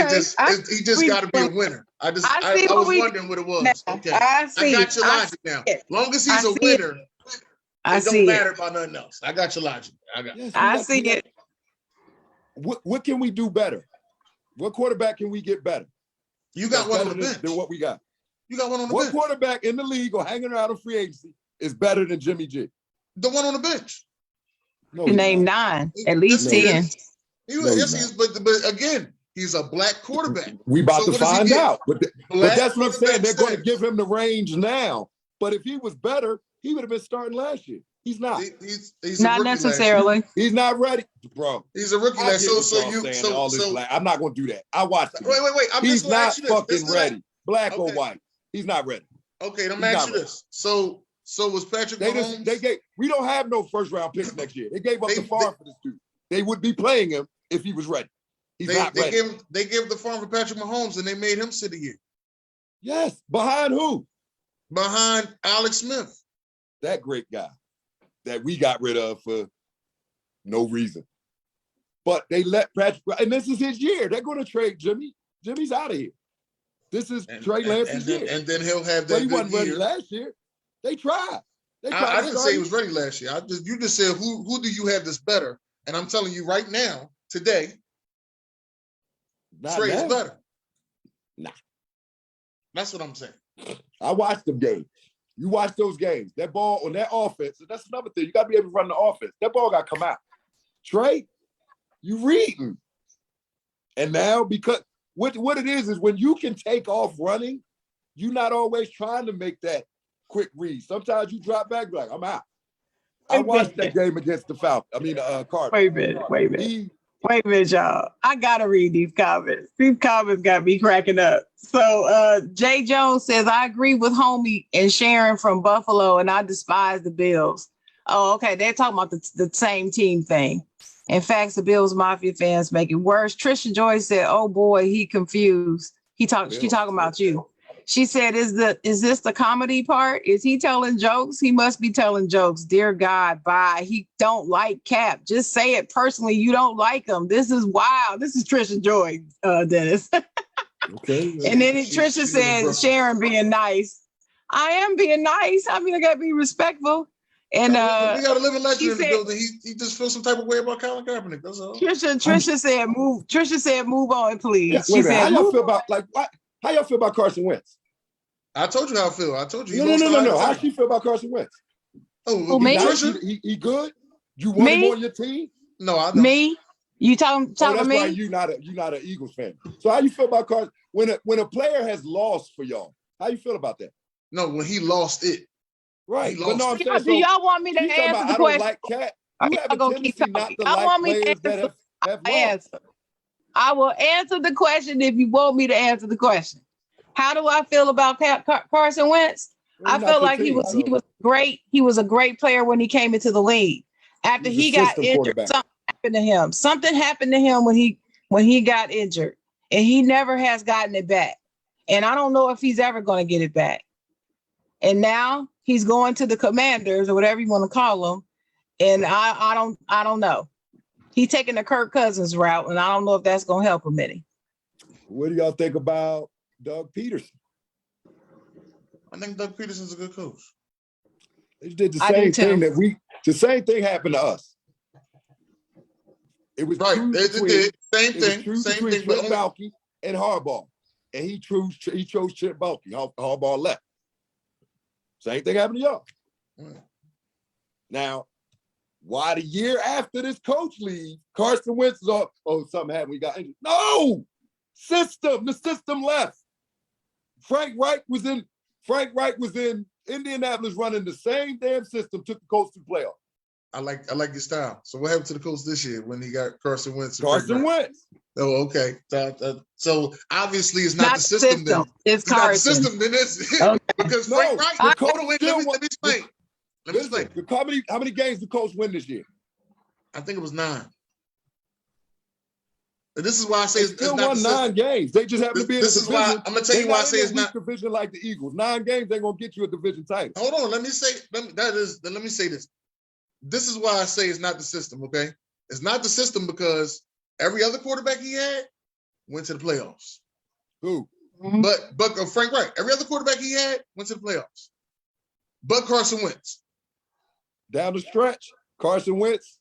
A: He just got to be a winner. I was wondering what it was. Okay, I got your logic now. Long as he's a winner, it don't matter about nothing else. I got your logic.
B: I see it.
C: What can we do better? What quarterback can we get better?
A: You got one on the bench.
C: Than what we got.
A: You got one on the
C: bench.
A: What
C: quarterback in the league or hanging around a free agency is better than Jimmy G?
A: The one on the bench.
B: No, you name 9, at least 10.
A: Yes, he is. But again, he's a black quarterback.
C: We about to find out. But that's what I'm saying. They're going to give him the range now. But if he was better, he would have been starting last year. He's not.
A: He's
B: not necessarily.
C: He's not ready, bro.
A: He's a rookie.
C: I'm not going to do that. I watched him.
A: Wait.
C: He's not fucking ready. Black or white. He's not ready.
A: Okay, let me ask you this. So was Patrick Mahomes?
C: We don't have no first round picks next year. They gave up the farm for this dude. They would be playing him if he was ready. He's not ready.
A: They gave the farm for Patrick Mahomes and they made him sit a year.
C: Yes. Behind who?
A: Behind Alex Smith.
C: That great guy that we got rid of for no reason. But they let Patrick, and this is his year. They're going to trade Jimmy. Jimmy's out of here. This is Trey Lance's year.
A: And then he'll have that.
C: But he wasn't ready last year. They tried.
A: I didn't say he was ready last year. You just said who do you have that's better? And I'm telling you right now, today, Trey is better.
C: Nah.
A: That's what I'm saying.
C: I watched them games. You watch those games. That ball on that offense, and that's another thing. You got to be able to run the offense. That ball got to come out. Trey, you reading. And now, because what it is when you can take off running, you're not always trying to make that quick read. Sometimes you drop back like, I'm out. I watched that game against the Cardinals.
B: Wait a minute, y'all. I gotta read these comments. These comments got me cracking up. So Jay Jones says, I agree with homie and Sharon from Buffalo, and I despise the Bills. Oh, okay. They're talking about the same team thing. In fact, the Bills Mafia fans make it worse. Trisha Joy said, oh boy, he confused. She talking about you. She said, is this the comedy part? Is he telling jokes? He must be telling jokes. Dear God, bye. He don't like Cap. Just say it personally. You don't like him. This is wild. This is Trisha Joy, Dennis.
C: Okay.
B: And then Trisha said, Sharon being nice. I am being nice. I mean, I got to be respectful. And
A: we got to live a legend in the building. He just feels some type of way about Colin Kaepernick. That's all.
B: Trisha said, move. Trisha said, move on, please.
C: Yeah, she said, how y'all feel about how y'all feel about Carson Wentz?
A: I told you how I feel. I told you.
C: No. How she feel about Carson Wentz?
A: Oh,
B: me?
C: He good? You want him on your team?
A: No, I don't.
B: Me? You talking to me?
C: That's why you're not an Eagles fan. So how you feel about Carson when a player has lost for y'all? How you feel about that?
A: No, when he lost it.
C: Right.
B: Do y'all want me to answer the question?
C: I don't like Cat. You have a tendency not to like players that have lost.
B: I will answer the question if you want me to answer the question. How do I feel about Carson Wentz? I feel like he was great. He was a great player when he came into the league. After he got injured, something happened to him. Something happened to him when he got injured, and he never has gotten it back. And I don't know if he's ever going to get it back. And now he's going to the Commanders or whatever you want to call them. And I don't know. He's taking the Kirk Cousins route, and I don't know if that's going to help him any.
C: What do y'all think about Doug Peterson?
A: I think Doug Peterson's a good coach.
C: They did the
B: I do
C: same
B: too.
C: thing the same thing happened to us. It was
A: Right.
C: true
A: It
C: between,
A: did. Same
C: it was
A: thing.
C: true
A: Same
C: between
A: thing. But
C: Chip
A: only,
C: Balky and Harbaugh. And he chose Chip Balky. Harbaugh left. Same thing happened to y'all.
A: Right.
C: Now, why the year after this coach leave, Carson Wentz is all, oh, something happened, we got injured. No! The system left. Frank Reich was in Indianapolis running the same damn system, took the Colts to the playoff.
A: I like your style. So what happened to the Colts this year when he got Carson Wentz?
C: Carson Wentz.
A: Oh, okay. So obviously it's not the system then.
B: It's
A: not the
B: Carson.
A: system then. It's
B: Okay.
A: because
C: No,
A: Frank Reich.
C: the coach
A: Hold on, wait,
C: still
A: let me explain. Let me explain.
C: Listen, how many games did the Colts win this year?
A: I think it was 9. And this is why I say
C: They
A: it's
C: still
A: not
C: won
A: the
C: 9 games. They just happen to be in a
A: This is
C: division.
A: why I'm gonna tell you why I say it's not
C: division like the Eagles. 9 games, they're gonna get you a division title.
A: Hold on, let me say this. This is why I say it's not the system, okay? It's not the system because every other quarterback he had went to the playoffs.
C: Who?
A: But Frank Reich, every other quarterback he had went to the playoffs. But Carson Wentz.
C: Down the stretch, Carson Wentz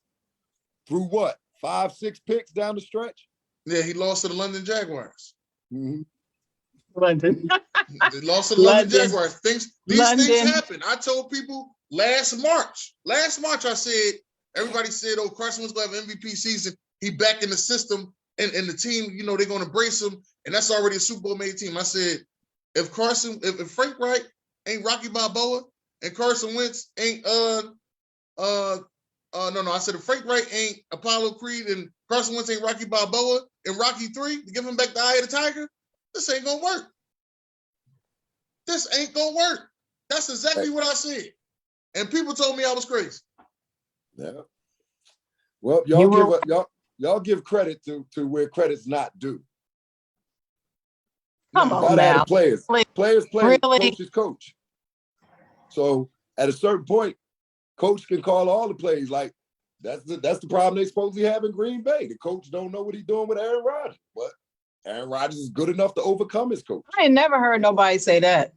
C: threw what? 5-6 picks down the stretch?
A: Yeah, he lost to the London Jaguars.
C: Mm-hmm.
B: London.
A: They lost to the London Jaguars. These things happen. I told people last March I said, everybody said, oh, Carson Wentz going to have an MVP season. He back in the system and the team, you know, they're going to brace him. And that's already a Super Bowl made team. I said, if Frank Reich ain't Rocky Balboa and Carson Wentz ain't, I said, if Frank Reich ain't Apollo Creed and Carson Wentz ain't Rocky Balboa in Rocky 3 to give him back the eye of the tiger, this ain't going to work. This ain't going to work. That's exactly what I said. And people told me I was crazy.
C: Yeah. Well, y'all give credit to where credit's not due.
B: Come on now.
C: Have the players.
B: Really?
C: Players play,
B: Really?
C: coaches coach. So at a certain point, coach can call all the plays. Like that's the problem they supposedly have in Green Bay. The coach don't know what he's doing with Aaron Rodgers, but Aaron Rodgers is good enough to overcome his coach.
B: I ain't never heard nobody say that.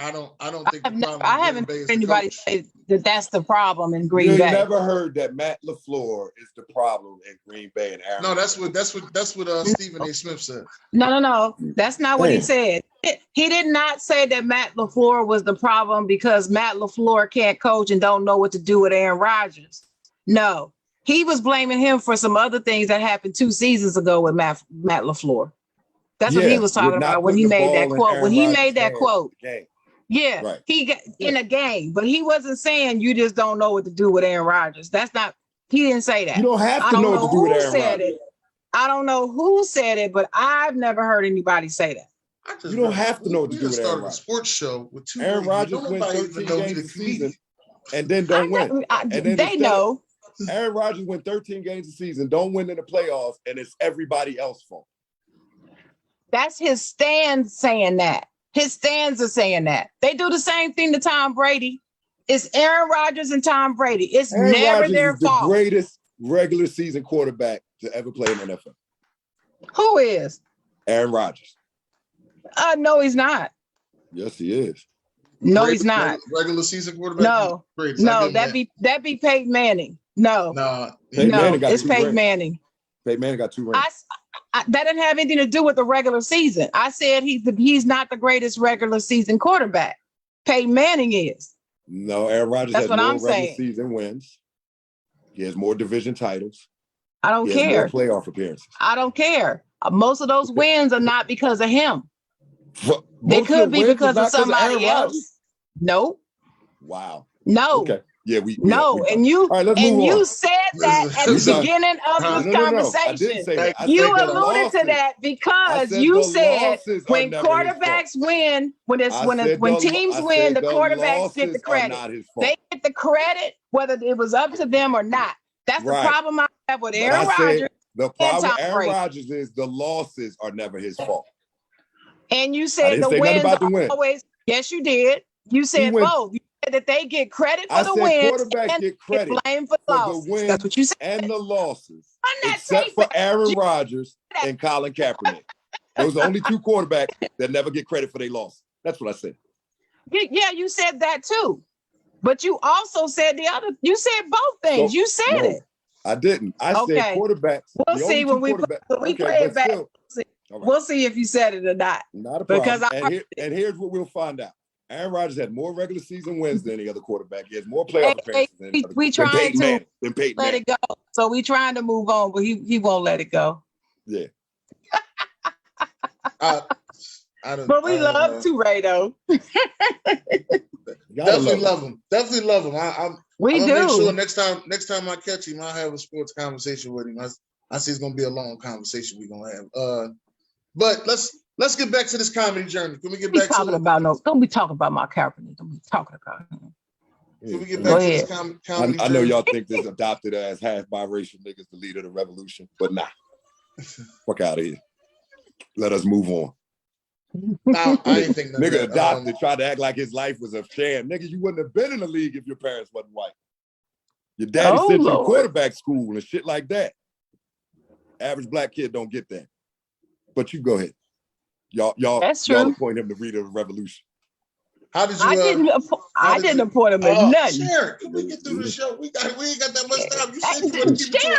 A: I don't think the problem
B: I
A: with
B: haven't
A: Green Bay is
B: heard
A: the
B: anybody
A: coach.
B: say that that's the problem in Green
C: You
B: Bay.
C: never heard that Matt LaFleur is the problem in Green Bay and Aaron.
A: No, that's what Stephen A. Smith said.
B: No. That's not what he said. He did not say that Matt LaFleur was the problem because Matt LaFleur can't coach and don't know what to do with Aaron Rodgers. No, he was blaming him for some other things that happened 2 seasons ago with Matt LaFleur. That's what he was talking about when he made that quote. When he made that quote. Yeah,
C: right.
B: He got in a game, but he wasn't saying you just don't know what to do with Aaron Rodgers. That's not, he didn't say that.
C: You don't have to know what to do with Aaron Rodgers.
B: I don't know who said it, but I've never heard anybody say that.
C: You don't have to know what to do with Aaron Rodgers.
A: A sports show with 2
C: Aaron Rodgers wins 13 games a season and then don't win. And then
B: they know.
C: Aaron Rodgers wins 13 games a season, don't win in the playoffs, and it's everybody else's fault.
B: That's his stand saying that. His stands are saying that. They do the same thing to Tom Brady. It's Aaron Rodgers and Tom Brady. It's
C: Aaron
B: never
C: Rodgers
B: their
C: is the
B: fault.
C: greatest regular season quarterback to ever play in the NFL.
B: Who is?
C: Aaron Rodgers.
B: No, he's not.
C: Yes, he is.
B: No, he's not.
A: Regular season quarterback.
B: No, that'd be Peyton Manning. No, it's Peyton Manning.
C: Peyton Manning got 2 rings.
B: That didn't have anything to do with the regular season. I said he's not the greatest regular season quarterback. Peyton Manning is.
C: No, Aaron Rodgers has more regular season wins. He has more division titles.
B: I don't care.
C: More playoff appearances.
B: I don't care. Most of those wins are not because of him. They could be because of somebody else. Nope.
C: Wow.
B: No.
C: Okay. Yeah,
B: and you said that at the beginning of this conversation. You alluded to that because you said when quarterbacks win, when teams win, the quarterbacks get the credit. They get the credit whether it was up to them or not. That's the problem I have with Aaron Rodgers.
C: The problem with Aaron Rodgers is the losses are never his fault.
B: And you said the wins are always. Yes, you did. You said both. You said that they get credit for the wins and
C: get credit
B: blame for the losses.
C: The wins. That's what you said. And the losses.
B: Except
C: for Aaron Rodgers and Colin Kaepernick. Those are the only 2 quarterbacks that never get credit for their loss. That's what I said.
B: Yeah, you said that too. But you also said you said both things.
C: So,
B: You said
C: no,
B: it.
C: I didn't. I said
B: Okay.
C: quarterbacks.
B: We'll
C: The
B: see
C: only
B: when
C: two
B: we
C: quarterbacks.
B: play
C: Okay,
B: it
C: but
B: back.
C: still, all right.
B: We'll see if you said it or not.
C: Not a
B: Because
C: problem. And here's what we'll find out. Aaron Rodgers had more regular season wins than any other quarterback. He has more playoff appearances than any other
B: we
C: than
B: trying
C: Peyton
B: to
C: Manning. Than Peyton
B: let
C: Manning.
B: it go. So we trying to move on, but he won't let it go.
C: Yeah.
A: I don't.
B: But we love TuRae though.
A: Definitely love him. Definitely love him. I'm
B: We
A: gonna
B: do.
A: make sure next time I catch him, I'll have a sports conversation with him. I see it's gonna be a long conversation we're gonna have. But let's get back to this comedy journey. Can we get back to it?
B: Don't be talking about my Kaepernick. Don't be talking about him.
A: Can we get back to this comedy journey?
C: I know y'all think this adopted as half biracial niggas the leader of the revolution, but nah. Fuck out of here. Let us move on.
A: No, I ain't think
C: nigga adopted, tried to act like his life was a sham. Nigga, you wouldn't have been in the league if your parents wasn't white. Your daddy sent you to quarterback school and shit like that. Average black kid don't get that. But you go ahead. Y'all appoint him the leader of the revolution.
A: How did you?
B: I didn't appoint him in nothing.
A: Sharon, can we get through the show? We ain't got that much time. You said you want to keep it to an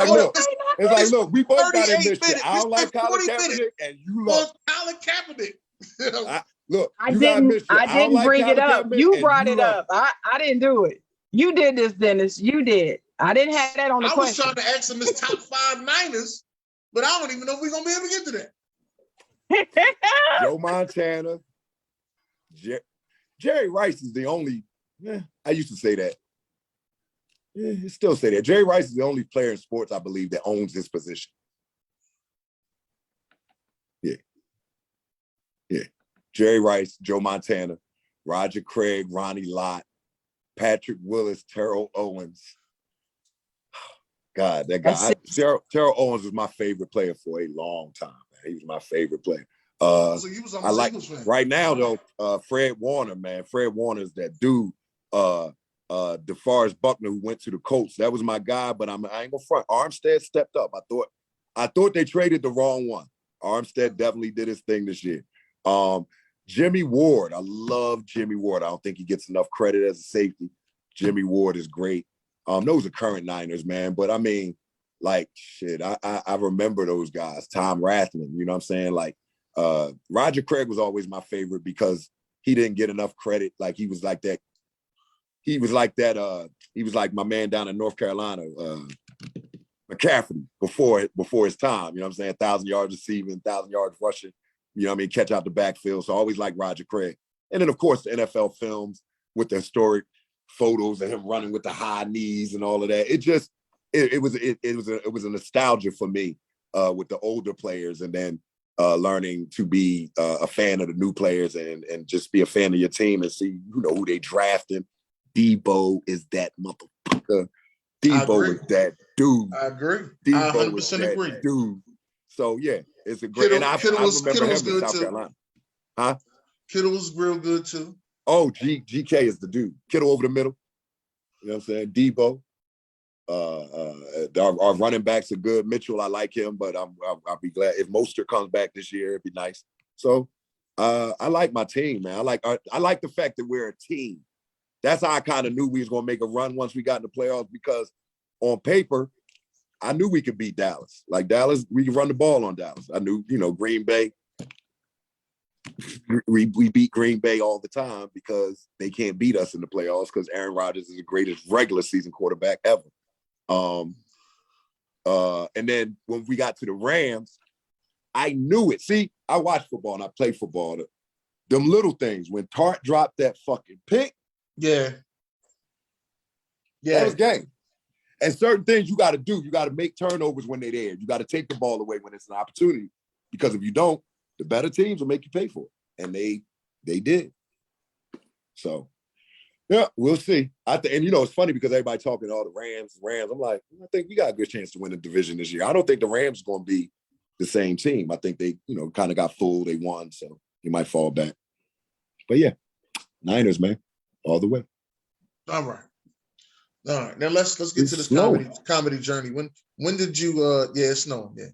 A: hour.
C: It's like, look, we both got in this shit. I don't
A: We
C: like
A: spent
C: Colin
A: 40
C: Kaepernick, and you love
A: Colin Kaepernick.
C: Look,
B: I didn't bring it up. You brought it up. I didn't do it. You did this, Dennis. You did. I didn't have that on the question.
A: I was trying to ask him his top 5 Niners, but I don't even know if we're gonna be able to get to that.
C: Joe Montana. Jerry Rice is the only. I used to say that. I still say that. Jerry Rice is the only player in sports, I believe, that owns his position. Yeah. Jerry Rice, Joe Montana, Roger Craig, Ronnie Lott, Patrick Willis, Terrell Owens. God, that guy. Terrell Owens was my favorite player for a long time. Man. He was my favorite player.
A: So he was on the Eagles fan.
C: Right now though, Fred Warner, man. Fred Warner's that dude. DeForest Buckner, who went to the Colts. That was my guy, but I ain't gonna front. Armstead stepped up. I thought they traded the wrong one. Armstead definitely did his thing this year. Jimmy Ward. I love Jimmy Ward. I don't think he gets enough credit as a safety. Jimmy Ward is great. Those are current Niners, man. But I mean, like, shit, I remember those guys. Tom Rathman, you know what I'm saying? Like, Roger Craig was always my favorite because he didn't get enough credit. Like, he was like that. He was like my man down in North Carolina, McCaffrey, before his time. You know what I'm saying? 1,000 yards receiving, 1,000 yards rushing. You know what I mean? Catch out the backfield. So I always like Roger Craig. And then, of course, the NFL films with the historic photos of him running with the high knees and all of that. It was a nostalgia for me with the older players, and then learning to be a fan of the new players and just be a fan of your team and see who they drafting. Debo is that motherfucker. Debo is that dude.
A: I agree.
C: Debo
A: I 100% agree.
C: Dude. So yeah, it's a great. Kittle was good too. Carolina. Huh?
A: Kittle was real good too.
C: Oh, GK is the dude. Kittle over the middle. You know what I'm saying? Debo. Our running backs are good. Mitchell, I like him, but I'll be glad if Mostert comes back this year. It'd be nice. So I like my team, man. I like the fact that we're a team. That's how I kind of knew we was gonna make a run once we got in the playoffs, because on paper, I knew we could beat Dallas. Like Dallas, we could run the ball on Dallas. I knew, Green Bay. We beat Green Bay all the time because they can't beat us in the playoffs because Aaron Rodgers is the greatest regular season quarterback ever. And then when we got to the Rams, I knew it. See, I watch football and I play football. Them little things, when Tart dropped that fucking pick, that was game. And certain things you got to do. You got to make turnovers when they're there. You got to take the ball away when it's an opportunity, because if you don't, the better teams will make you pay for it. And they did. So, yeah, we'll see. And it's funny because everybody talking all the Rams. I'm like, I think we got a good chance to win the division this year. I don't think the Rams are going to be the same team. I think they, kind of got full. They won, so they might fall back. But yeah, Niners, man, all the way.
A: All right. Now let's get to this comedy journey. When did you? It's snowing. Yeah.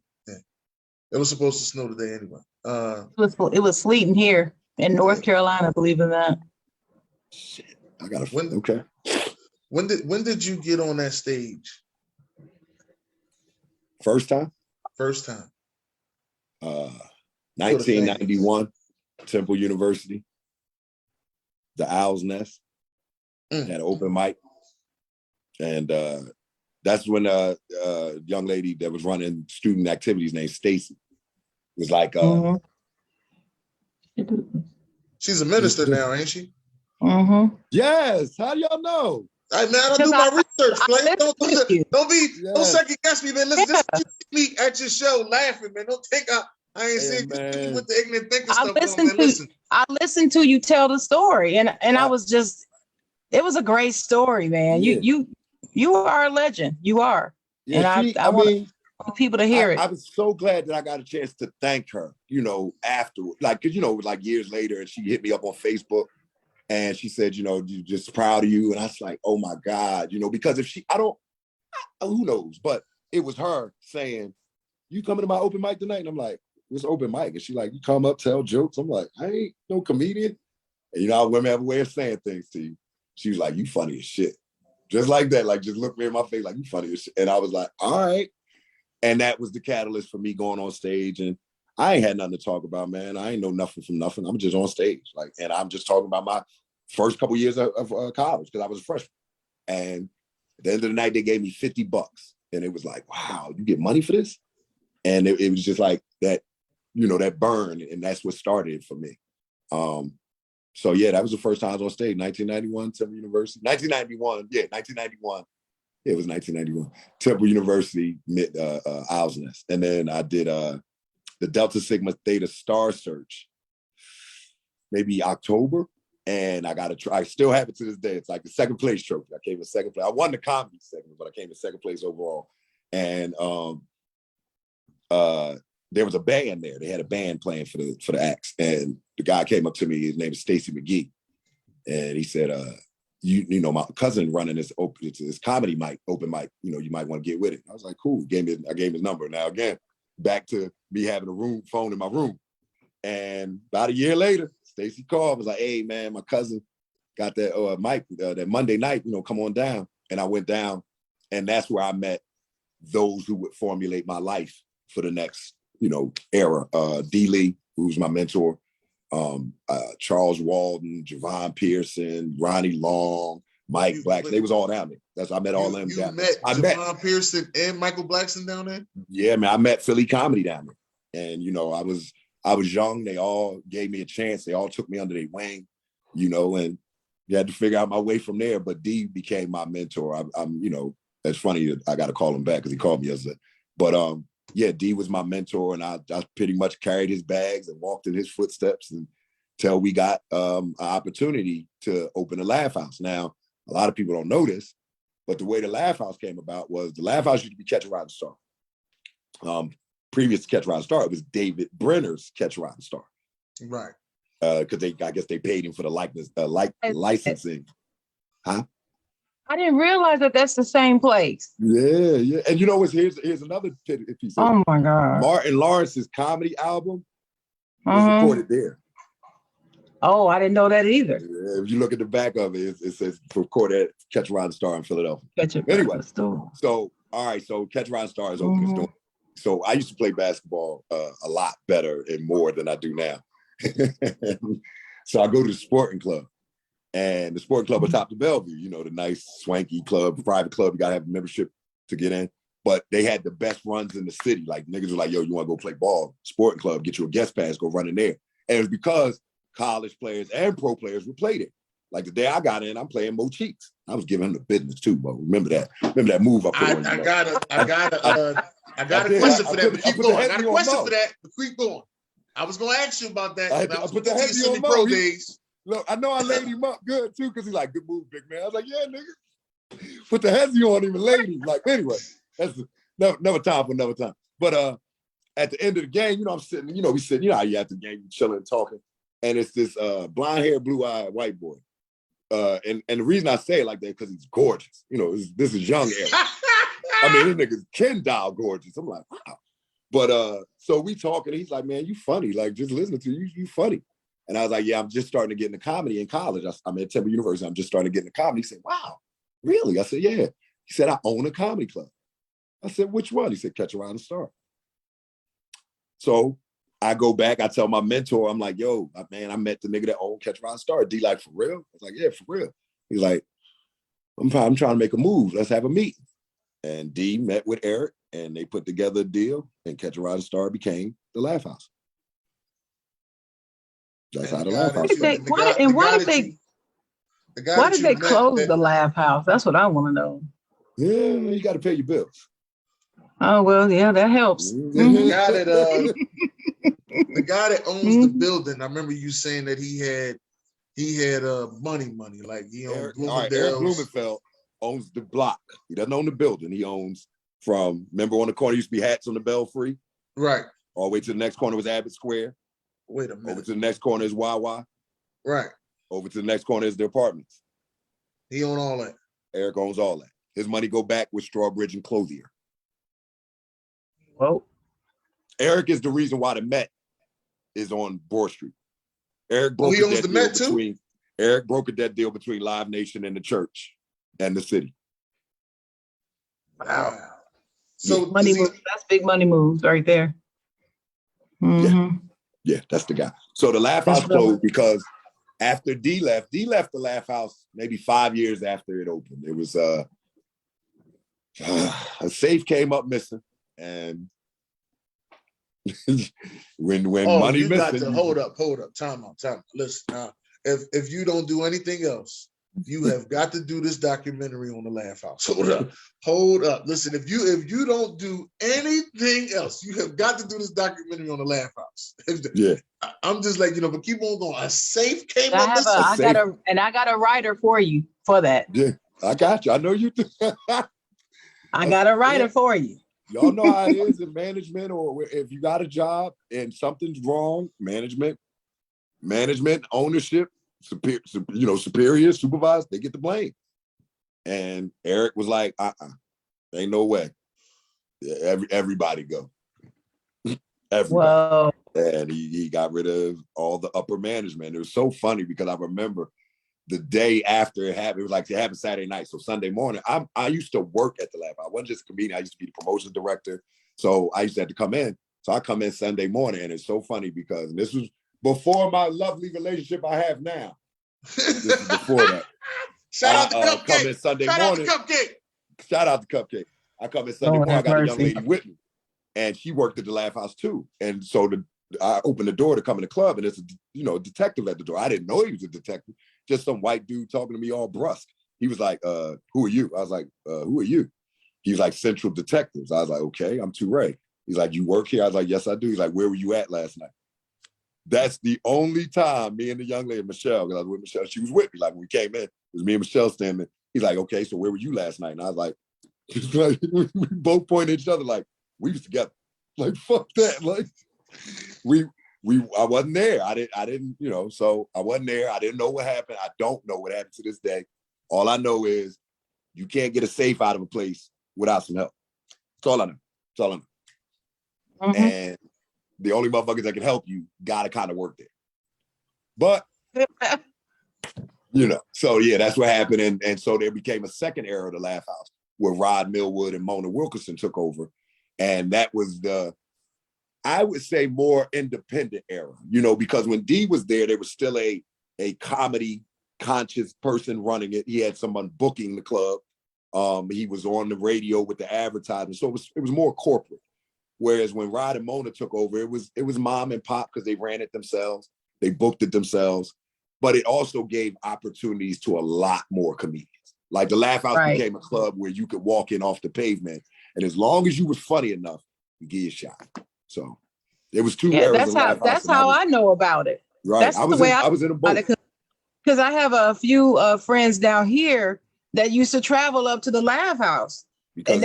A: It was supposed to snow today anyway.
B: It was sleeting here in North Carolina, believe it or not.
C: Shit. I got to,
A: When
C: okay.
A: when did you get on that stage?
C: First time?
A: First time.
C: 1991, Temple University, the Owl's Nest, had an open mic. And that's when a young lady that was running student activities named Stacy was like,
A: she's a minister now, ain't she?
C: Yes. How do y'all know?
A: I don't do my research, Flame. Don't second guess me, man. Listen,
B: Yeah.
A: this me at your show laughing, man. Don't think I ain't saying you with the ignorant thinking stuff on, man. Listen.
B: I listened to you tell the story, and I was just, it was a great story, man.
C: Yeah.
B: You are a legend. You are.
C: Yeah,
B: and I want people to hear it.
C: I was so glad that I got a chance to thank her, you know, afterward. Like, cause you know, it was like years later, and she hit me up on Facebook. And she said, you know, just proud of you. And I was like, oh my God, you know, because if who knows? But it was her saying, you coming to my open mic tonight? And I'm like, what's open mic? And she like, you come up, tell jokes. I'm like, I ain't no comedian. And you know how women have a way of saying things to you. She was like, you funny as shit. Just like that, like just look me in my face like, you funny as shit. And I was like, all right. And that was the catalyst for me going on stage. And I ain't had nothing to talk about, man. I ain't know nothing from nothing. I'm just on stage. Like, and I'm just talking about my first couple years of college because I was a freshman. And at the end of the night, they gave me $50. And it was like, wow, you get money for this? And it was just like that, you know, that burn. And that's what started it for me. So yeah, that was the first time I was on stage, 1991, Temple University. 1991. Yeah, it was 1991. Temple University, Owl's Nest. And then I did the Delta Sigma Theta Star Search, maybe October. And I got to try, I still have it to this day. It's like the second place trophy. I came in second place. I won the comedy segment, but I came in second place overall. And there was a band there. They had a band playing for the acts. And the guy came up to me, his name is Stacy McGee. And he said, you know, my cousin running this comedy mic, open mic, you know, you might want to get with it. I was like, cool. I gave his number. Now again, back to me having a phone in my room. And about a year later, Stacy called, was like, hey man, my cousin got that mic that Monday night, you know, come on down. And I went down, and that's where I met those who would formulate my life for the next, you know, era. D. Lee, who's my mentor, Charles Walden, Javon Pearson, Ronnie Long, Mike Blackson. They was all down there. That's I met all them.
A: You met Javon Pearson and Michael Blackson down there? Yeah,
C: man. I met Philly comedy down there. And, you know, I was young. They all gave me a chance. They all took me under their wing, you know, and you had to figure out my way from there. But D became my mentor. I'm you know, it's funny that I got to call him back because he called me yesterday. But yeah, D was my mentor, and I pretty much carried his bags and walked in his footsteps until we got an opportunity to open a Laugh House. Now, a lot of people don't know this, but the way the Laugh House came about was the Laugh House used to be Catch a Rising Star. Previous to Catch a Rising Star, it was David Brenner's Catch a Rising Star.
A: Right.
C: Because I guess they paid him for the licensing. Huh?
B: I didn't realize that that's the same place.
C: Yeah. And you know what? Here's another piece of
B: Oh my God.
C: Martin Lawrence's comedy album was recorded there.
B: Oh, I didn't know that either.
C: Yeah, if you look at the back of it, it says recorded at Catch a Rising Star in Philadelphia. Anyway, so all right, so Catch a Rising Star is open its door. So I used to play basketball a lot better and more than I do now. So I go to the sporting club, and the sporting club atop the Bellevue, you know, the nice swanky club, private club, you gotta have a membership to get in. But they had the best runs in the city. Like niggas were like, yo, you wanna go play ball? Sporting club, get you a guest pass, go run in there. And it was because college players and pro players would play there. Like the day I got in, I'm playing Mo Cheeks. I was giving him the business too, but remember that move I put on.
A: I got a question for that, but keep going. I got a question for that, but keep going. I was going to ask you about that.
C: I put the heavy on Mo. Look, I know I laid him up good too, because he's like, good move, big man. I was like, yeah, nigga. Put the heavy on him and laid him. Like, anyway, that's never time for another time. But at the end of the game, you know, I'm sitting, you know, we sitting, you know how you after the game, you chilling, talking. And it's this blonde hair, blue-eyed white boy. And the reason I say it like that, because he's gorgeous. You know, this is young era. I mean, this nigga's Ken doll gorgeous. I'm like, wow. But so we talking, he's like, man, you funny. Like, just listening to you, you funny. And I was like, yeah, I'm just starting to get into comedy in college. I'm at Temple University. I'm just starting to get into comedy. He said, wow, really? I said, yeah. He said, I own a comedy club. I said, which one? He said, Catch a Rising Star. So I go back, I tell my mentor, I'm like, yo, man, I met the nigga that owned Catch a Rising Star. D like, for real? I was like, yeah, for real. He's like, I'm trying to make a move. Let's have a meeting. And D met with Eric and they put together a deal and Catch a Rising Star became the Laugh House. That's how the Laugh House started.
D: Why did they close the Laugh House? That's what I want to know.
C: Yeah, you got to pay your bills.
D: Oh, well, yeah, that helps.
A: The guy that owns the building, I remember you saying that he had money, like he owned Bloomingdale's.
C: Eric Blumenfeld owns the block. He doesn't own the building. He owns from, remember on the corner used to be Hats on the Belfry?
A: Right.
C: All the way to the next corner was Abbott Square.
A: Wait a minute.
C: Over to the next corner is Wawa.
A: Right.
C: Over to the next corner is the apartments.
A: He owns all that.
C: Eric owns all that. His money go back with Strawbridge and Clothier.
D: Well,
C: Eric is the reason why the Met is on Broad Street. Eric broke
A: he owns the Met too?
C: Eric brokered that deal between Live Nation and the church and the city.
D: Wow. So money moves. That's big money moves right there.
C: Mm-hmm. Yeah, that's the guy. So the Laugh House closed because after D left the Laugh House maybe 5 years after it opened. It was a safe came up missing, and when money
A: you
C: missing,
A: got to hold up, time out. Listen, now, if you don't do anything else, you have got to do this documentary on the Laugh House. Hold up. Listen, if you don't do anything else, you have got to do this documentary on the Laugh House.
C: Yeah,
A: I'm just like, but keep on going. A safe came up.
D: I got a writer for you for that.
C: Yeah, I got you. I know you do.
D: I got a writer for you.
C: Y'all know how it is in management, or if you got a job and something's wrong, management, ownership, superiors, supervisors, they get the blame. And Eric was like, ain't no way. Everybody go. Everybody.
D: Whoa.
C: And he got rid of all the upper management. It was so funny because I remember the day after it happened, it was like it happened Saturday night. So Sunday morning, I used to work at the lab. I wasn't just a comedian. I used to be the promotions director. So I used to have to come in. So I come in Sunday morning, and it's so funny because this was before my lovely relationship I have now. This is before that.
A: Shout out to Cupcake.
C: Come in Sunday morning. Shout out to Cupcake. I come in Sunday morning. I got a young lady with me, and she worked at the Laugh House too. And so I opened the door to come in the club, and it's a detective at the door. I didn't know he was a detective. Just some white dude talking to me all brusque. He was like, who are you? I was like, who are you? He was like, Central Detectives. I was like, okay, I'm TuRae. He's like, you work here? I was like, yes, I do. He's like, where were you at last night? That's the only time me and the young lady, Michelle, because I was with Michelle, she was with me. Like when we came in, it was me and Michelle standing. He's like, okay, so where were you last night? And I was like, we both pointed at each other like, we was together. Like, fuck that. Like, I wasn't there. I didn't, so I wasn't there. I didn't know what happened. I don't know what happened to this day. All I know is you can't get a safe out of a place without some help. That's all I know. Mm-hmm. And the only motherfuckers that can help you gotta kind of work there. But, so yeah, that's what happened. And so there became a second era of the Laugh House where Rod Millwood and Mona Wilkerson took over. And that was I would say more independent era, because when D was there was still a comedy conscious person running it. He had someone booking the club. He was on the radio with the advertising. So it was more corporate. Whereas when Rod and Mona took over, it was mom and pop because they ran it themselves. They booked it themselves. But it also gave opportunities to a lot more comedians. Like the Laugh House became a club where you could walk in off the pavement. And as long as you was funny enough, you get a shot. So there was two eras.
D: That's how I know about it.
C: Right.
D: That's
C: I was in a boat.
D: Because I have a few friends down here that used to travel up to the Laugh House.
C: Because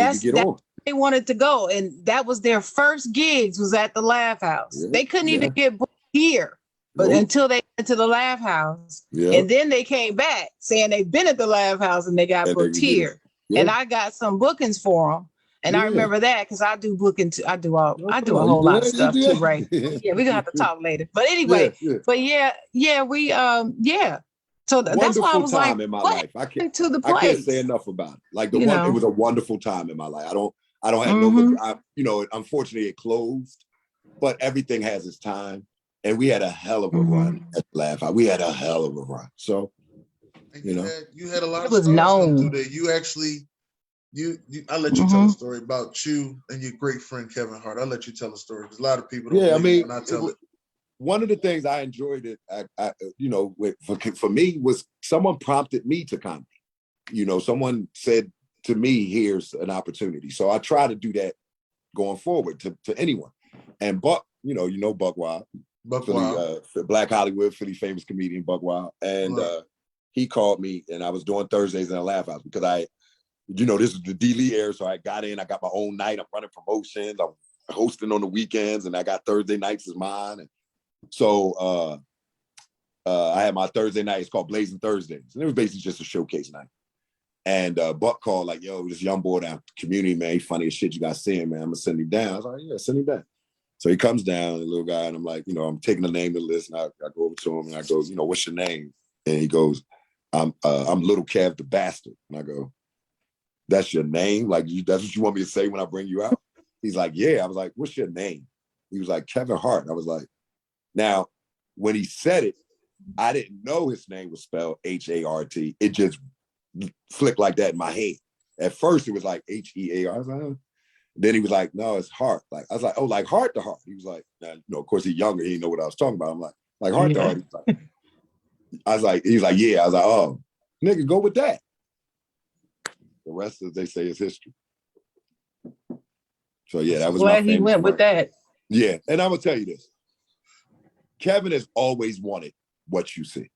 D: they wanted to go. And that was their first gigs was at the Laugh House. Yeah, they couldn't even get booked here. But until they went to the Laugh House. Yeah. And then they came back saying they've been at the Laugh House and they got booked here. Yeah. And I got some bookings for them. And I remember that because I do I do a whole lot of stuff too, right? Yeah, we're gonna have to talk later. But anyway, but we yeah. So that's why I was
C: time
D: like,
C: in my
D: what
C: life. I can't say
D: place?
C: enough about it. Like it was a wonderful time in my life. I don't have no, unfortunately it closed, but everything has its time. And we had a hell of a run at Laugh Out. We had a hell of a run. So,
A: you had a lot of
D: was
A: stars
D: known.
A: come through there. You actually, I'll let you tell a story about you and your great friend Kevin Hart. I'll let you tell a story because a lot of people don't believe it when I tell it.
C: One of the things I enjoyed for me was someone prompted me to comedy. Someone said to me, "Here's an opportunity." So I try to do that going forward to anyone. And Buck, Buck Wild, Black Hollywood, Philly famous comedian Buck Wild, and he called me, and I was doing Thursdays in a Laugh House because this is the D. Lee era, so I got in. I got my own night. I'm running promotions. I'm hosting on the weekends, and I got Thursday nights as mine. And so I had my Thursday night. It's called Blazing Thursdays, and it was basically just a showcase night. And Buck called like, "Yo, this young boy down community, man, he funny as shit. You got to see him, man. I'm gonna send him down." I was like, "Yeah, send him down." So he comes down, the little guy, and I'm like, I'm taking the name of the list, and I go over to him, and I go, "What's your name?" And he goes, I'm Little Kev the Bastard." And I go, "That's your name? Like, that's what you want me to say when I bring you out?" He's like, "Yeah." I was like, "What's your name?" He was like, "Kevin Hart." And I was like, now, when he said it, I didn't know his name was spelled Hart. It just flicked like that in my head. At first, it was like Hear. I was like, oh. Then he was like, "No, it's Hart." Like, I was like, "Oh, like Heart to Heart." He was like, now, of course, he's younger. He didn't know what I was talking about. I'm like Heart to Heart. He's like, "Yeah." I was like, "Oh, nigga, go with that." The rest, as they say, is history. So yeah, that was
D: glad he went with that.
C: Yeah, and I'm gonna tell you this: Kevin has always wanted what you see.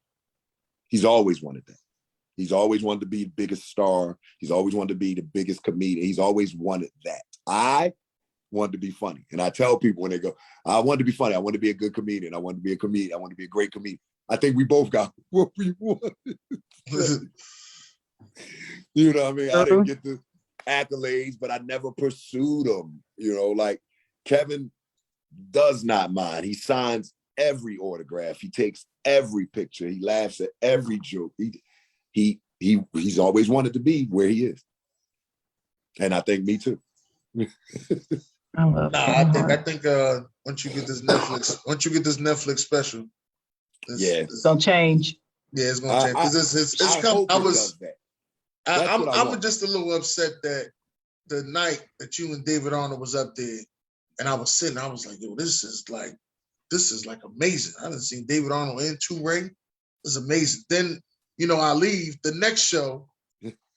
C: He's always wanted that. He's always wanted to be the biggest star. He's always wanted to be the biggest comedian. He's always wanted that. I wanted to be funny, and I tell people when they go, "I want to be funny. I want to be a good comedian. I want to be a comedian. I want to be a great comedian." I think we both got what we wanted. You know what I mean? I didn't get the accolades, but I never pursued them. Like Kevin does not mind. He signs every autograph. He takes every picture. He laughs at every joke. He's always wanted to be where he is. And I think me too.
D: I love
A: I think once you get this Netflix special,
C: it's
D: gonna change.
A: Yeah, it's gonna change. Because I was just a little upset that the night that you and David Arnold was up there, and I was sitting, I was like, "Yo, this is like amazing." I didn't see David Arnold and TuRae. It's amazing. Then I leave the next show.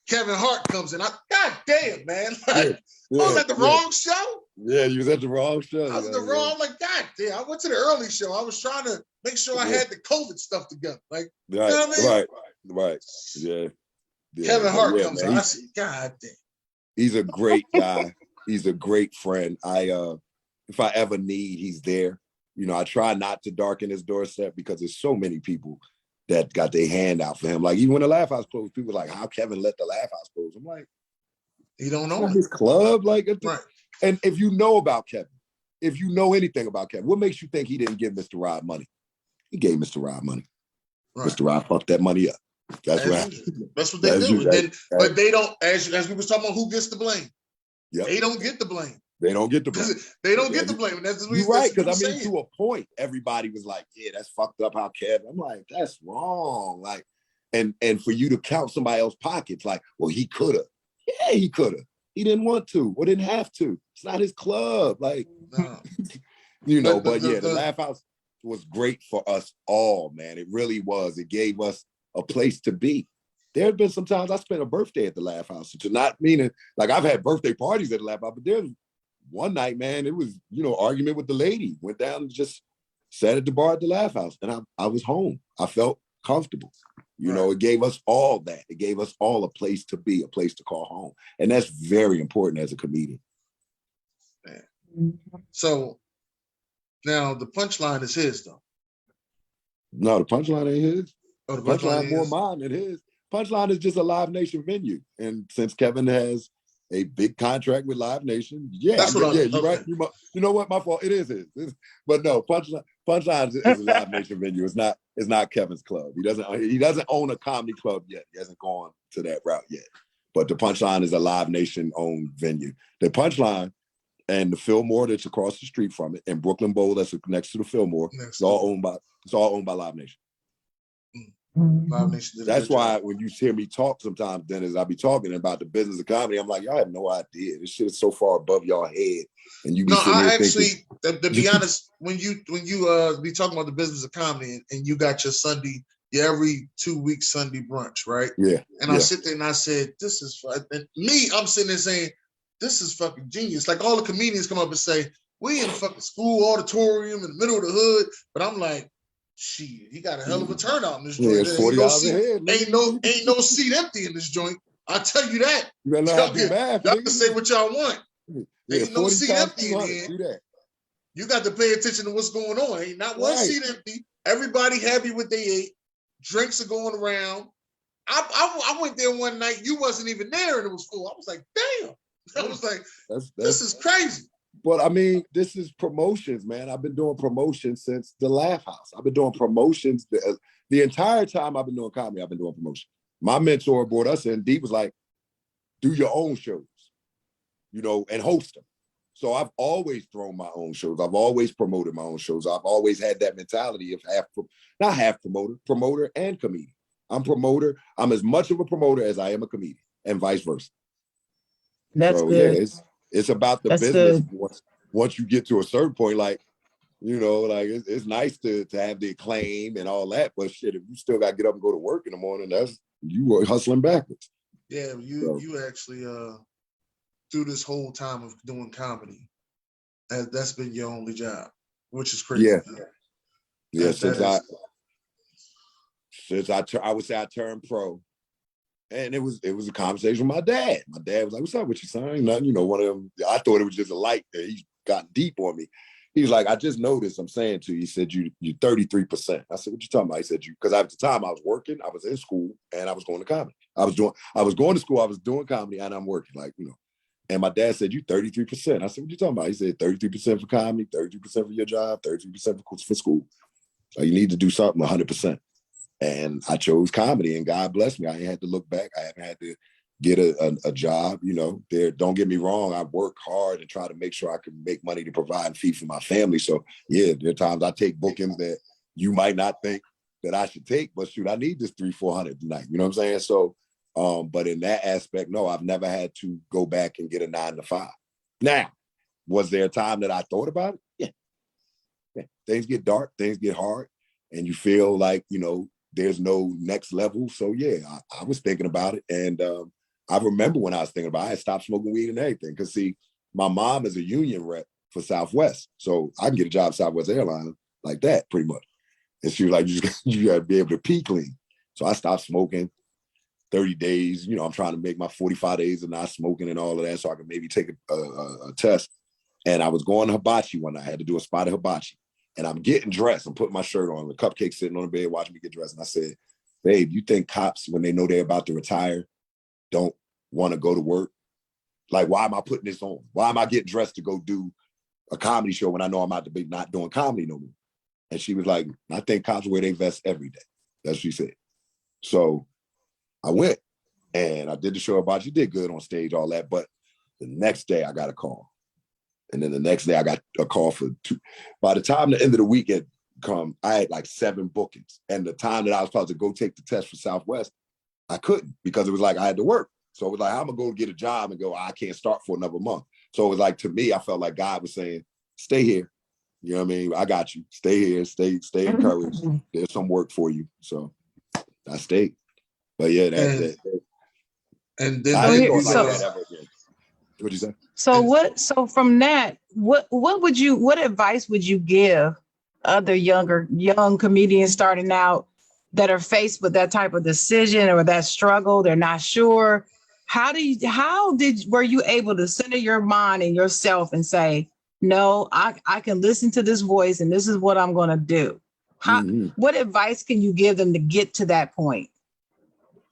A: Kevin Hart comes in. God damn, man! I was at the wrong show.
C: Yeah, you was at the wrong show.
A: I was at the wrong. Like, God damn! I went to the early show. I was trying to make sure I had the COVID stuff together. Like, you know what I mean?
C: Right. Yeah.
A: Kevin Hart comes in. I said, God damn.
C: He's a great guy. He's a great friend. If I ever need, he's there. I try not to darken his doorstep because there's so many people that got their hand out for him. Like, even when the Laugh House closed, people were like, "How Kevin let the Laugh House close?" I'm like,
A: he don't know
C: his club. Like,
A: right.
C: And if you know about Kevin, if you know anything about Kevin, what makes you think he didn't give Mr. Rod money? He gave Mr. Rod money. Right. Mr. Rod fucked that money up. That's right.
A: That's what they do. But they don't, as we was talking about who gets the blame. Yep. They don't get the blame.
C: They don't get the blame.
A: They don't get the blame. And that's
C: you're right, because I mean, to a point, everybody was like, "Yeah, that's fucked up how Kevin." I'm like, that's wrong. Like, and for you to count somebody else's pockets, like, well, he could have. Yeah, he could have. He didn't want to or didn't have to. It's not his club. Like, no. But the Laugh House was great for us all, man. It really was. It gave us a place to be. There have been some times I spent a birthday at the Laugh House. To not meaning, like, I've had birthday parties at the Laugh House, but there's one night, man, it was, argument with the lady. Went down and just sat at the bar at the Laugh House, and I was home. I felt comfortable. It gave us all that. It gave us all a place to be, a place to call home. And that's very important as a comedian.
A: Man. So now the punchline is his, though.
C: No, the punchline ain't his.
A: Oh, the
C: punchline more mine than his. Punchline is just a Live Nation venue. And since Kevin has a big contract with Live Nation. Yeah,
A: That's what
C: yeah, you're right. You know what? My fault. It is. But no, Punchline is a Live Nation venue. It's not Kevin's club. He doesn't own a comedy club yet. He hasn't gone to that route yet. But the Punchline is a Live Nation owned venue. The Punchline and the Fillmore that's across the street from it, and Brooklyn Bowl that's next to the Fillmore, it's all owned by Live Nation.
A: Live Nation.
C: That's why when you hear me talk sometimes, Dennis, I'll be talking about the business of comedy. I'm like, y'all have no idea. This shit is so far above y'all head. And you be
A: actually, to be honest, when you be talking about the business of comedy and you got your Sunday, your every 2 week Sunday brunch, right?
C: Yeah.
A: And I sit there and I said, this is and me, I'm sitting there saying, this is fucking genius. Like all the comedians come up and say, we in the fucking school auditorium in the middle of the hood. But I'm like, shit, he got a hell of a turnout in this joint. Ain't no seat empty in this joint. I'll tell you that. Y'all can say what y'all want. Ain't no seat empty in here. You got to pay attention to what's going on. Ain't not one seat empty. Everybody happy with they ate. Drinks are going around. I went there one night. You wasn't even there, and it was full. I was like, damn. I was like, this is crazy.
C: But I mean, this is promotions, man. I've been doing promotions since the Laugh House. I've been doing promotions the entire time I've been doing comedy. I've been doing promotion. My mentor brought us in. Deep was like, do your own shows, and host them. So I've always thrown my own shows. I've always promoted my own shows. I've always had that mentality of not half promoter and comedian. I'm promoter. I'm as much of a promoter as I am a comedian, and vice versa.
D: That's good.
C: Yeah, it's about the business. Once you get to a certain point, it's nice to have the acclaim and all that, but shit, if you still got to get up and go to work in the morning, you were hustling backwards.
A: Yeah, you actually through this whole time of doing comedy, that's been your only job, which is crazy.
C: Yeah. Since I would say I turned pro. And it was a conversation with my dad. My dad was like, what's up with you, son? Ain't nothing, one of them. I thought it was just a light that he got deep on me. He was like, I just noticed, I'm saying to you, he said, you're 33%. I said, what you talking about? He said, because at the time I was working, I was in school, and I was going to comedy. I was going to school, I was doing comedy, and I'm working, And my dad said, you 33%. I said, what you talking about? He said, 33% for comedy, 33% for your job, 33% for school. So you need to do something 100%. And I chose comedy, and God bless me. I ain't had to look back. I haven't had to get a job. Don't get me wrong. I work hard and try to make sure I can make money to provide and feed for my family. So yeah, there are times I take bookings that you might not think that I should take, but shoot, I need this 300-400 tonight. You know what I'm saying? So, but in that aspect, no, I've never had to go back and get a 9-to-5. Now, was there a time that I thought about it? Yeah. Things get dark, things get hard, and you feel like, there's no next level. So yeah, I was thinking about it. And I remember when I was thinking about it, I had stopped smoking weed and everything. Because see, my mom is a union rep for Southwest. So I can get a job at Southwest Airlines like that pretty much. And she was like, you got to be able to pee clean. So I stopped smoking 30 days. I'm trying to make my 45 days of not smoking and all of that so I can maybe take a test. And I was going to hibachi one night. I had to do a spot of hibachi. And I'm getting dressed. I'm putting my shirt on, the cupcake sitting on the bed, watching me get dressed. And I said, babe, you think cops, when they know they're about to retire, don't want to go to work? Like, why am I putting this on? Why am I getting dressed to go do a comedy show when I know I'm about to be not doing comedy no more? And she was like, I think cops wear their vest every day. That's what she said. So I went and I did the show about you, did good on stage, all that. But the next day I got a call. And then the next day I got a call for 2. By the time the end of the week had come, I had like 7 bookings. And the time that I was supposed to go take the test for Southwest, I couldn't because it was like I had to work. So it was like, I'm going to go get a job and go, I can't start for another month. So it was like, to me, I felt like God was saying, stay here. You know what I mean? I got you. Stay here. Stay encouraged. There's some work for you. So I stayed. But yeah,
A: and then
C: I didn't thought like that ever again. What'd you say?
D: So from that, what advice would you give other young comedians starting out that are faced with that type of decision or that struggle? They're not sure. Were you able to center your mind and yourself and say, no, I can listen to this voice and this is what I'm going to do? What advice can you give them to get to that point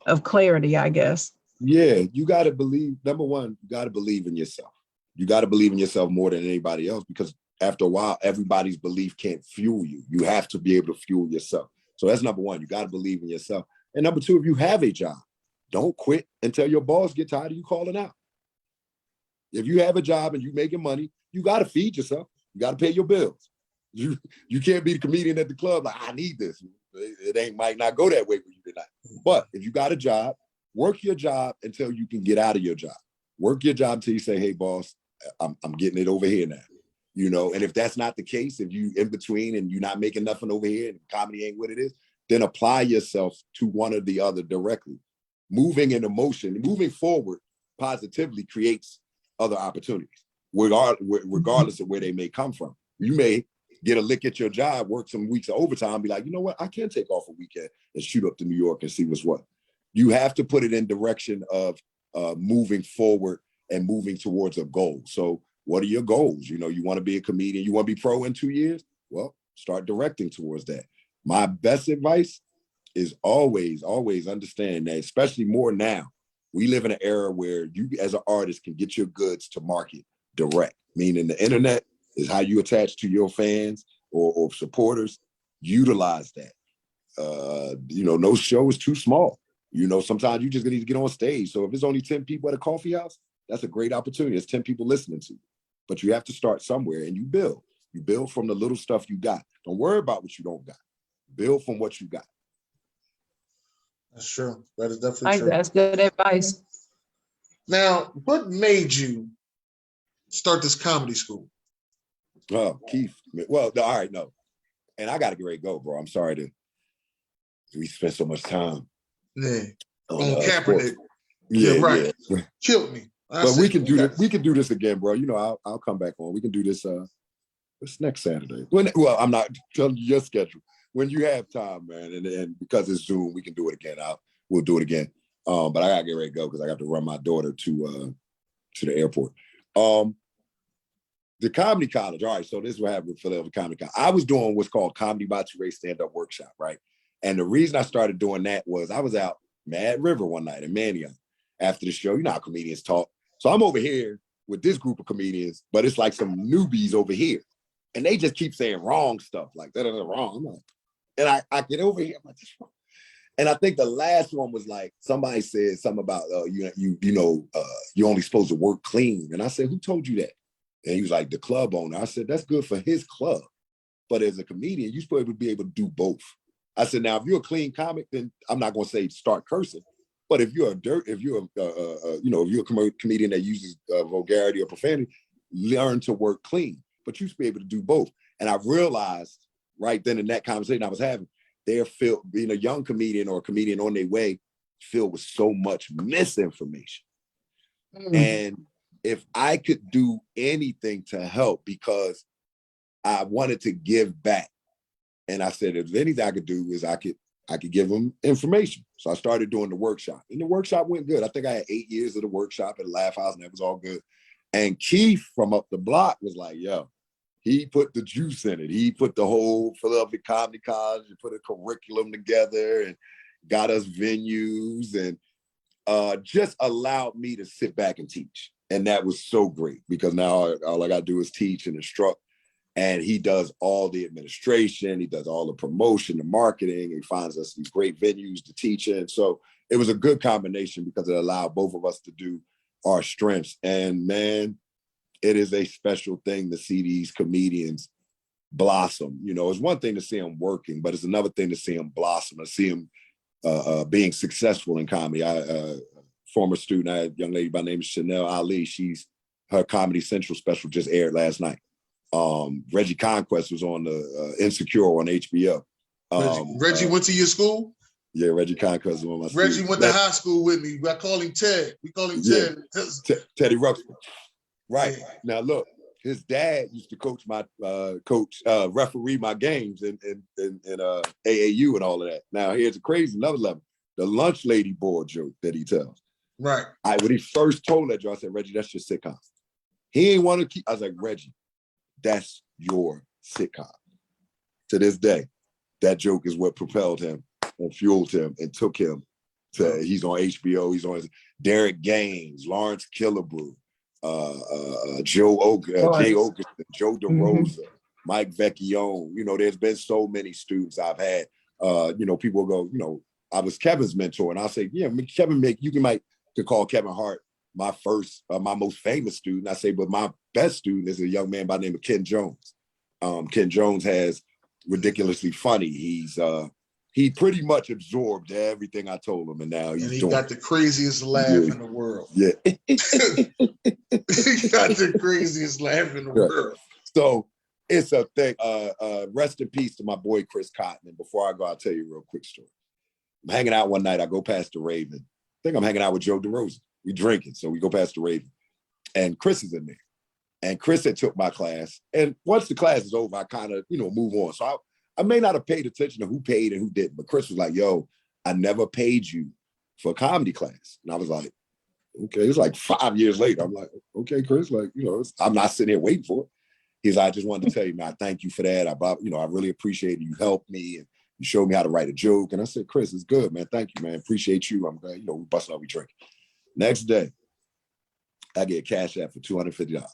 D: of clarity, I guess?
C: Yeah, you got to believe. Number one, you got to believe in yourself. You got to believe in yourself more than anybody else, because after a while, everybody's belief can't fuel you. You have to be able to fuel yourself. So that's number one. You got to believe in yourself. And number two, if you have a job, don't quit until your boss get tired of you calling out. If you have a job and you making money, you got to feed yourself. You got to pay your bills. You can't be the comedian at the club like, I need this. It ain't might not go that way for you tonight. But if you got a job, work your job until you can get out of your job. Work your job until you say, hey, boss, I'm getting it over here now. You know, and if that's not the case, if you in between and you're not making nothing over here and comedy ain't what it is, then apply yourself to one or the other directly. Moving in emotion, moving forward positively creates other opportunities, regardless of where they may come from. You may get a lick at your job, work some weeks of overtime, be like, you know what, I can take off a weekend and shoot up to New York and see what's what. You have to put it in direction of moving forward and moving towards a goal. So what are your goals? You know, you want to be a comedian, you want to be pro in 2 years? Well, start directing towards that. My best advice is always understand that, especially more now. We live in an era where you as an artist can get your goods to market direct, meaning the internet is how you attach to your fans or supporters. Utilize that. You know, no show is too small. You know, sometimes you just need to get on stage. So if it's only 10 people at a coffee house, that's a great opportunity. There's 10 people listening to you. But you have to start somewhere and you build. You build from the little stuff you got. Don't worry about what you don't got. Build from what you got.
A: That's true. That is definitely true.
D: That's good advice.
A: Now, what made you start this comedy school?
C: Oh, Keith. Well, all right, no. And I got to get ready to go, bro. I'm sorry that we spent so much time.
A: Yeah. On
C: Kaepernick.
A: Sports. Yeah, right. Yeah. Killed me.
C: But we can do this. We can do this again, bro. You know, I'll come back on. We can do this this next Saturday. Well, I'm not telling you your schedule. When you have time, man, and because it's Zoom, we can do it again. We'll do it again. But I gotta get ready to go because I got to run my daughter to the airport. The comedy college. All right, so this is what happened with Philadelphia Comedy College. I was doing what's called Comedy by TuRae stand-up workshop, right? And the reason I started doing that was I was out Mad River one night in Manioc after the show. You know how comedians talk. So I'm over here with this group of comedians, but it's like some newbies over here. And they just keep saying wrong stuff, like that is wrong. I'm like, and I get over here, I'm like, this wrong. And I think the last one was like, somebody said something about, you're only supposed to work clean. And I said, who told you that? And he was like, the club owner. I said, that's good for his club. But as a comedian, you're supposed to be able to do both. I said, now, if you're a clean comic, then I'm not going to say start cursing. But if you're a comedian that uses vulgarity or profanity, learn to work clean. But you should be able to do both. And I realized right then in that conversation I was having, they're filled, being a young comedian or a comedian on their way, filled with so much misinformation. And if I could do anything to help, because I wanted to give back. And I said, if anything I could do is I could give them information. So I started doing the workshop. And the workshop went good. I think I had 8 years of the workshop at the Laugh House, and that was all good. And Keith from up the block was like, yo, he put the juice in it. He put the whole Philadelphia Comedy College and put a curriculum together and got us venues and just allowed me to sit back and teach. And that was so great because now all I got to do is teach and instruct. And he does all the administration. He does all the promotion, the marketing. He finds us these great venues to teach in. So it was a good combination because it allowed both of us to do our strengths. And man, it is a special thing to see these comedians blossom. You know, it's one thing to see them working, but it's another thing to see them blossom, to see them being successful in comedy. Former student, I had a young lady by the name of Chanel Ali. Her Comedy Central special just aired last night. Reggie Conquest was on the Insecure on HBO.
A: Reggie went to your school?
C: Yeah, Reggie Conquest was on my school.
A: Reggie went to high school with me. I call him Ted. We call him Ted.
C: Teddy Ruxpin. Right. Yeah. Now look, his dad used to coach my referee my games in AAU and all of that. Now here's a crazy another level. The lunch lady board joke that he tells.
A: Right.
C: When he first told that joke, I said, Reggie, that's your sitcom. He ain't want to keep. I was like, Reggie, that's your sitcom. To this day, that joke is what propelled him and fueled him and took him He's on HBO. He's on Derek Gaines, Lawrence Killebrew, Jay Okerson, Joe DeRosa, Mike Vecchione. You know, there's been so many students I've had. You know, people go, you know, I was Kevin's mentor, and I'll say, yeah, Kevin, could call Kevin Hart my most famous student. I say, but my best student is a young man by the name of Ken Jones. Ken Jones has ridiculously funny. He pretty much absorbed everything I told him, and now
A: he got the craziest laugh in the world.
C: Yeah,
A: he got the craziest laugh in the world.
C: So it's a thing. Rest in peace to my boy Chris Cotton. And before I go, I'll tell you a real quick story. I'm hanging out one night. I go past the Raven. I think I'm hanging out with Joe DeRosa. We drinking, so we go past the Raven, and Chris is in there. And Chris had took my class, and once the class is over, I kind of move on. So I may not have paid attention to who paid and who didn't, but Chris was like, "Yo, I never paid you for a comedy class," and I was like, "Okay." It's like 5 years later. I'm like, "Okay, Chris, like I'm not sitting here waiting for it." He's like, "I just wanted to tell you, man, thank you for that. I really appreciate it. You helped me and you showed me how to write a joke." And I said, "Chris, it's good, man. Thank you, man. Appreciate you. I'm glad, we busting up, we drink." Next day, I get a cash app for $250.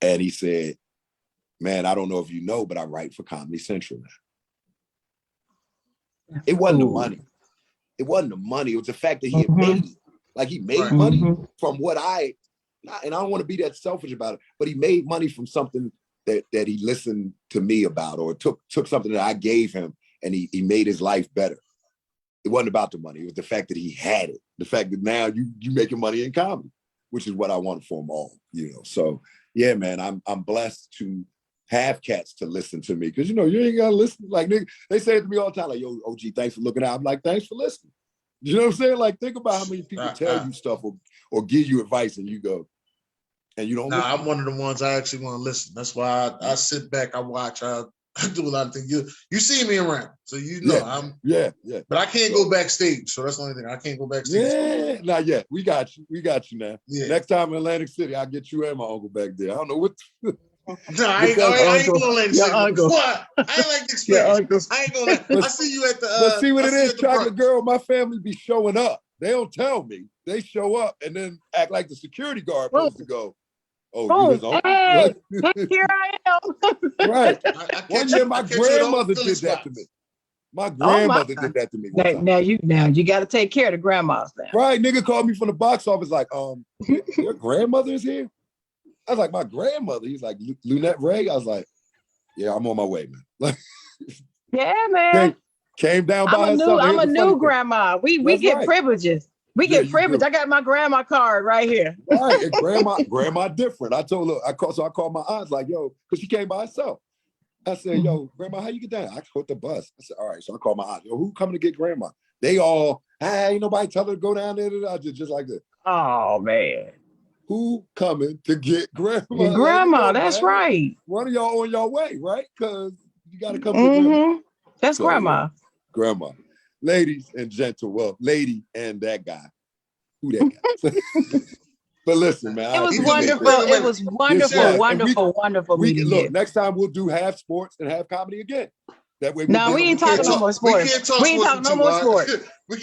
C: And he said, "Man, I don't know if you know, but I write for Comedy Central now." It wasn't the money. It wasn't the money. It was the fact that he had made it. Like he made money from what and I don't want to be that selfish about it, but he made money from something that he listened to me about, or took something that I gave him and he made his life better. It wasn't about the money. It was the fact that he had it. The fact that now you making money in comedy, which is what I want for them all, So yeah, man, I'm blessed to have cats to listen to me. Cause you ain't gotta listen. Like they say it to me all the time, like, "Yo, OG, thanks for looking out." I'm like, "Thanks for listening." You know what I'm saying? Like, think about how many people tell you stuff or give you advice and you go, and you don't listen.
A: I'm one of the ones I actually want to listen. That's why I sit back, I watch, I do a lot of things. You see me around, so I'm but I can't go backstage. So that's the only thing. I can't go backstage.
C: Yeah, not yet. We got you now. Yeah. Next time in Atlantic City, I'll get you and my uncle back there. I don't know what.
A: No, I ain't gonna let it sit. What? I ain't like the experience. I ain't gonna let I see you at the
C: but see what it is, Chocolate Girl, my family be showing up. They don't tell me. They show up and then act like the security guard supposed to go, "Oh, you his uncle?"
D: Hey, here I am.
C: Right. One year my grandmother did that to me. My grandmother did that to me one time.
D: Now you got to take care of the grandmas now.
C: Right. Nigga called me from the box office like, "Your grandmother is here?" I was like, "My grandmother." He's like, "Lunette Ray?" I was like, "Yeah, I'm on my way, man." Like,
D: yeah, man.
C: Came down by herself.
D: I'm a new grandma. We get privileges. We get privilege. I got my grandma card right here.
C: Right. And grandma different. I told her, I called my aunt, like, "Yo," because she came by herself. I said, "Yo, grandma, how you get down?" I caught the bus. I said, "All right." So I called my aunt. "Yo, who coming to get grandma?" They all, ain't nobody tell her to go down there. Just like that.
D: Oh, man.
C: Who coming to get grandma?
D: Your grandma, that's man. Right.
C: One of y'all on your way, right? Because you got to come to grandma.
D: That's grandma. Yeah.
C: Grandma. Ladies and gentlemen, lady and that guy. Who that guy? But listen, man.
D: It was wonderful. It was wonderful, wonderful meeting you.
C: Look, next time we'll do half sports and half comedy again. That way.
D: No, we ain't talking no more sports. We ain't talking no more sports. We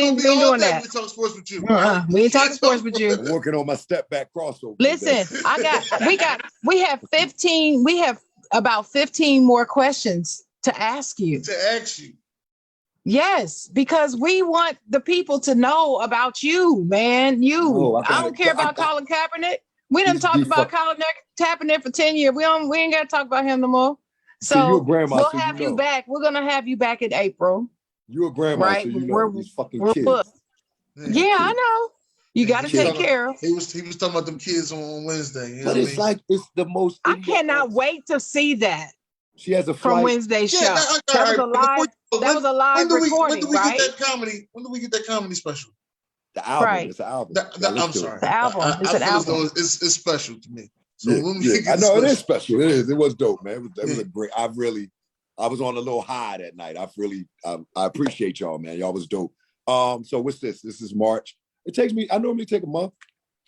D: ain't doing that.
A: We talk sports with you.
D: We ain't talking sports with you.
C: I'm working on my step back crossover.
D: Listen, we have about 15 more questions to ask you. Yes, because we want the people to know about you, man. I don't care about Colin Kaepernick. We done talked about Colin Kaepernick for 10 years. We ain't got to talk about him no more. So we'll have you back. We're gonna have you back in April.
C: You're a grandma, right? So these fucking kids.
D: Yeah, I know. You got to take care of.
A: He was talking about them kids on Wednesday.
C: But it's like it's the most.
D: I cannot wait to see that.
C: She has a flight.
D: From Wednesday's show. That was a live recording, right?
A: When do we get that comedy special?
C: The album. Right. It's an album.
A: I'm sorry.
D: The album. It's an album.
A: It's special to me. So
C: I know it is special. It is. It was dope, man. It was a great. I was on a little high that night. I appreciate y'all, man. Y'all was dope. So what's this? This is March. I normally take a month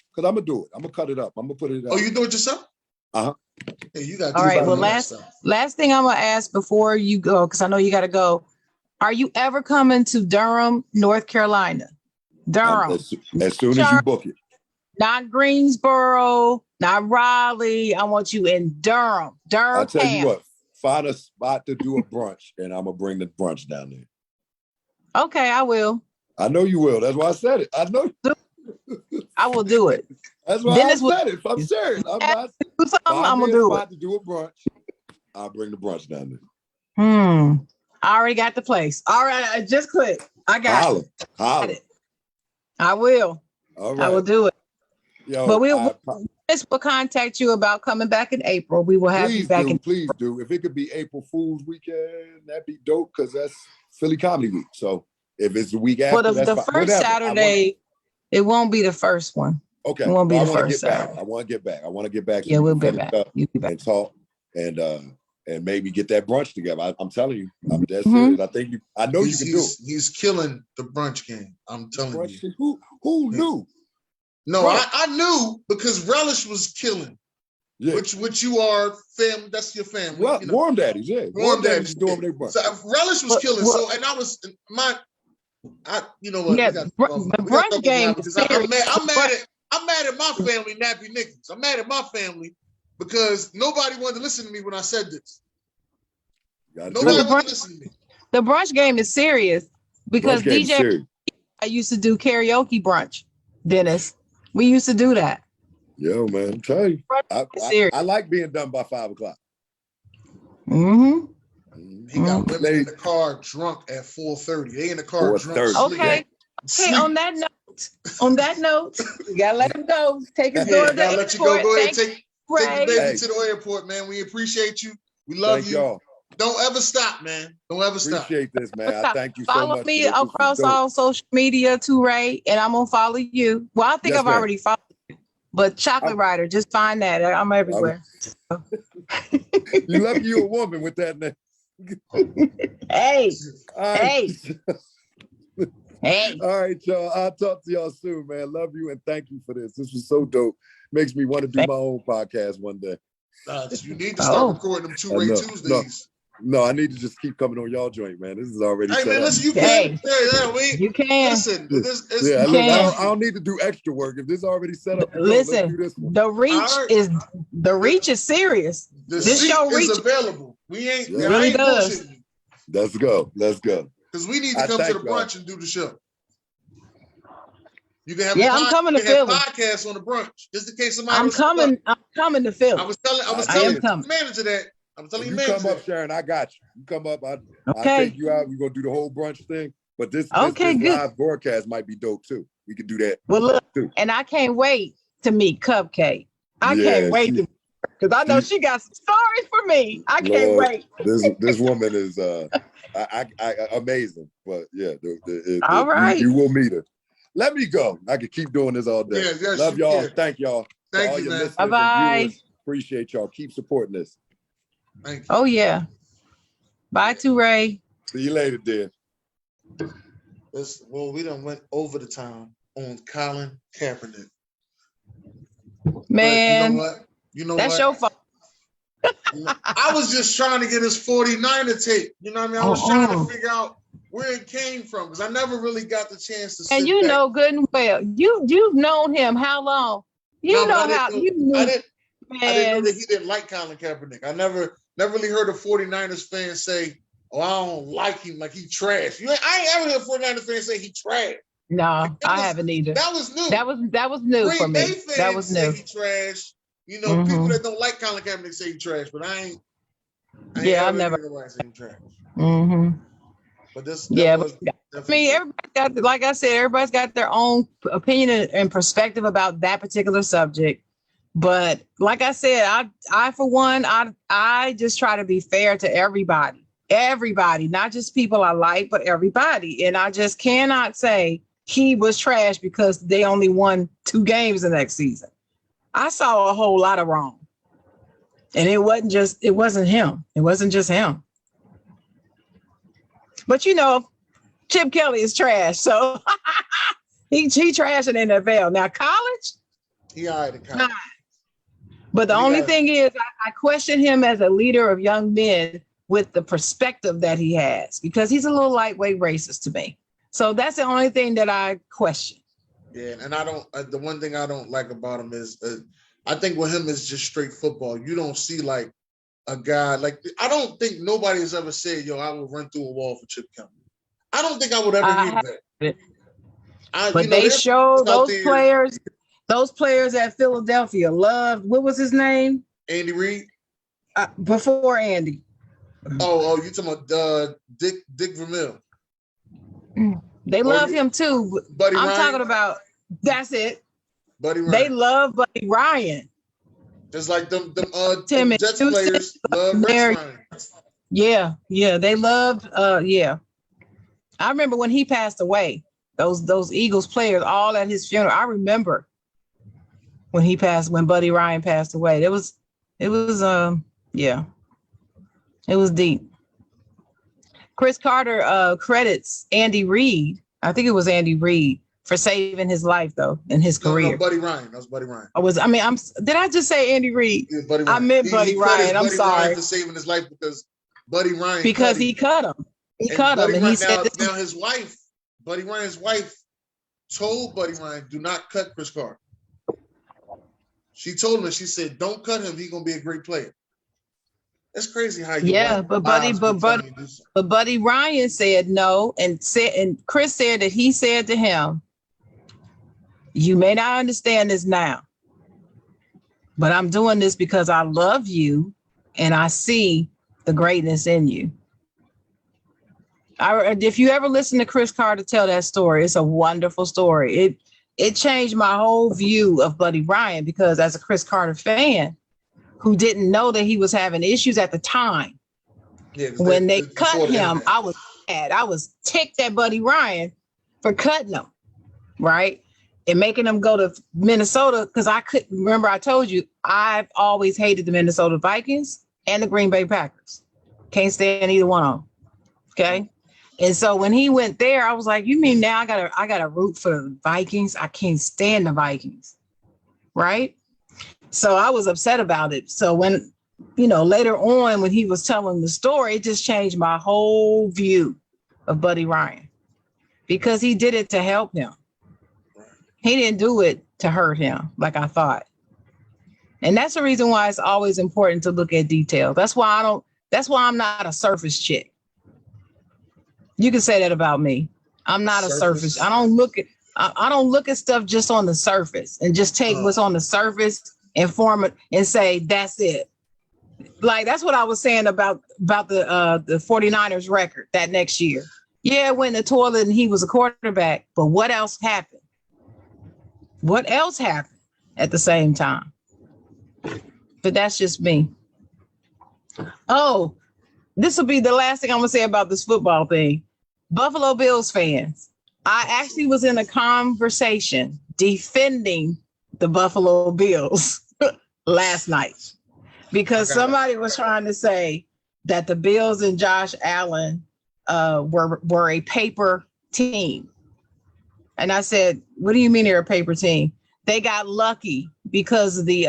C: because I'm gonna do it. I'm gonna cut it up. I'm gonna put it out.
A: Oh, you do it yourself?
C: Uh-huh.
A: Hey, you got.
D: All right. Well, last thing I'm gonna ask before you go, because I know you got to go. Are you ever coming to Durham, North Carolina? Durham.
C: As soon as you book it.
D: Not Greensboro, not Raleigh. I want you in Durham.
C: I'll tell you what, find a spot to do a brunch, and I'm going to bring the brunch down there.
D: Okay, I will.
C: I know you will. That's why I said it. I know.
D: I will do it.
C: That's why I said it. I'm serious. I'm not.
D: I'm going to do it.
C: To do a brunch, I'll bring the brunch down there.
D: I already got the place. All right, I just clicked. I got it. I will.
C: All right.
D: I will do it.
C: Yo,
D: but we'll contact you about coming back in April. We will have you back in.
C: Please do. If it could be April Fool's weekend, that'd be dope because that's Philly Comedy Week. So if it's the week after,
D: well, the first Saturday, it won't be the first one.
C: Okay.
D: It won't be the first Saturday.
C: I want to get back. I want to get back.
D: Yeah, we'll be back. You'll be back.
C: And talk and maybe get that brunch together. I'm telling you, I'm dead serious. I know you can do it.
A: He's killing the brunch game. I'm telling you.
C: Who knew?
A: No, I knew because Relish was killing. Yeah. Which you are family. That's your family.
C: Well, you know. Warm Daddies, yeah.
A: Warm Daddies
C: doing their brunch.
A: So Relish was killing. So and I was you know what?
D: Yeah, the brunch game.
A: I'm mad at my family, Nappy Nickens. I'm mad at my family because nobody wanted to listen to me when I said this. Nobody wanted to listen to me.
D: The brunch game is serious because DJ I used to do karaoke brunch, Dennis. We used to do that.
C: Yo, man, I'm telling you. I like being done by 5 o'clock.
A: He got women in the car drunk at 4:30. They in the car drunk.
D: Okay. On that note, you gotta let him go. Take his daughter to the airport.
A: Go ahead, take the baby to the airport, man. We appreciate you. We love you. Y'all. Don't ever stop, man. Don't ever stop.
C: Appreciate this, man. I thank you so much.
D: Follow me across all social media, TuRae, and I'm gonna follow you. Well, I think I've already followed you, but Chocolate Rider, just find that. I'm everywhere.
C: You lucky you're a woman with that name.
D: Hey.
C: All right, y'all. I'll talk to y'all soon, man. Love you and thank you for this. This was so dope. Makes me want to do my own podcast one day.
A: You need to start recording them TuRae Tuesdays.
C: No, I need to just keep coming on y'all joint, man. This is already set
A: man,
C: up.
A: listen, you can.
D: You can.
A: Listen,
C: I don't need to do extra work. If this is already set up,
D: listen, the reach is serious.
A: This show is available. We ain't
D: really does.
C: Let's go.
A: Because we need to come to the brunch and do the show. You can have
D: I'm coming to Philly.
A: Podcast on the brunch, just in case somebody.
D: I'm coming to Philly.
A: I was telling the manager that. I'm telling you,
C: come up, Sharon. I got you. You come up. I'll take you out. We're gonna do the whole brunch thing. But this live broadcast might be dope too. We could do that.
D: Well, look, and I can't wait to meet Cupcake. I can't wait because I know she got some stories for me. I can't wait.
C: This woman is amazing. But yeah,
D: all right,
C: you will meet her. Let me go. I could keep doing this all day.
A: Yes,
C: love y'all. Thank y'all.
A: Thank you, man.
D: Bye-bye.
C: Appreciate y'all. Keep supporting this.
A: Thank you.
D: Oh yeah. Bye, TuRae.
C: See you later, dear.
A: We done went over the time on Colin Kaepernick.
D: Man,
A: you know
D: that's
A: what?
D: your fault.
A: I was just trying to get his 49er tape. You know what I mean? I was trying to figure out where it came from because I never really got the chance to.
D: And you know good and well, you've known him how long? I didn't know
A: that he didn't like Colin Kaepernick. I never really heard a 49ers fan say, "Oh, I don't like him. Like he trash." I ain't ever heard a 49ers fan say he trash.
D: No, I haven't either.
A: That was new.
D: That was new for me. That was new.
A: He trash. You know, people that don't like Colin Kaepernick say he trash, but I ain't
D: I've never
A: heard nobody say he trash. But this,
D: everybody got, like I said, everybody's got their own opinion and perspective about that particular subject. But like I said, I for one, I just try to be fair to everybody, not just people I like, but everybody. And I just cannot say he was trash because they only won 2 games the next season. I saw a whole lot of wrong. And it wasn't him. It wasn't just him. But you know, Chip Kelly is trash. So he trash in NFL. Now college,
A: he all right in college.
D: But the only thing is I question him as a leader of young men with the perspective that he has, because he's a little lightweight racist to me. So that's the only thing that I question.
A: Yeah, and I don't. The one thing I don't like about him is, I think with him is just straight football. You don't see like a guy like, I don't think nobody has ever said, "Yo, I would run through a wall for Chip Kelly." I don't think I would ever hear that.
D: But they show those players at Philadelphia loved, what was his name?
A: Andy Reid.
D: Before Andy.
A: Oh, you talking about Dick Vermeil?
D: They love him too.
A: Buddy
D: I'm
A: Ryan.
D: talking about, that's it.
A: Buddy Ryan.
D: They love Buddy Ryan.
A: Just like them
D: Tim and
A: Jets players love Rex Ryan.
D: Yeah, they loved. Yeah, I remember when he passed away. Those Eagles players all at his funeral. I remember when Buddy Ryan passed away. It was yeah, it was deep. Chris Carter credits Andy Reid. I think it was Andy Reid for saving his life though in his career.
A: No, Buddy Ryan. That was Buddy Ryan.
D: Did I just say Andy Reid?
A: Yeah, Buddy Ryan.
D: I meant Buddy Ryan. I'm sorry.
A: Ryan for saving his life because Buddy Ryan.
D: Because he cut him. He cut him, and he said
A: now his wife, Buddy Ryan's wife, told Buddy Ryan, "Do not cut Chris Carter." She told him, she said, "Don't cut him. He's gonna be a great player." That's crazy how you.
D: Yeah, but Buddy Ryan said no, and Chris said that he said to him, "You may not understand this now, but I'm doing this because I love you, and I see the greatness in you." If you ever listen to Chris Carter tell that story, it's a wonderful story. It changed my whole view of Buddy Ryan, because as a Chris Carter fan who didn't know that he was having issues at the time, when they cut him, I was mad. I was ticked at Buddy Ryan for cutting him, right? And making him go to Minnesota, because I couldn't remember. I told you, I've always hated the Minnesota Vikings and the Green Bay Packers. Can't stand either one of them. Okay. And so when he went there, I was like, you mean now I gotta root for the Vikings? I can't stand the Vikings. Right. So I was upset about it. So when, later on, when he was telling the story, it just changed my whole view of Buddy Ryan, because he did it to help him. He didn't do it to hurt him like I thought. And that's the reason why it's always important to look at details. That's why I'm not a surface chick. You can say that about me. I'm not a surface. I don't look at stuff just on the surface and just take what's on the surface and form it and say, that's it. Like, that's what I was saying about the 49ers record that next year. Yeah, it went in the toilet and he was a quarterback, but what else happened? What else happened at the same time? But that's just me. Oh, this will be the last thing I'm going to say about this football thing. Buffalo Bills fans, I actually was in a conversation defending the Buffalo Bills last night, because somebody was trying to say that the Bills and Josh Allen were a paper team. And I said, what do you mean they're a paper team? They got lucky because the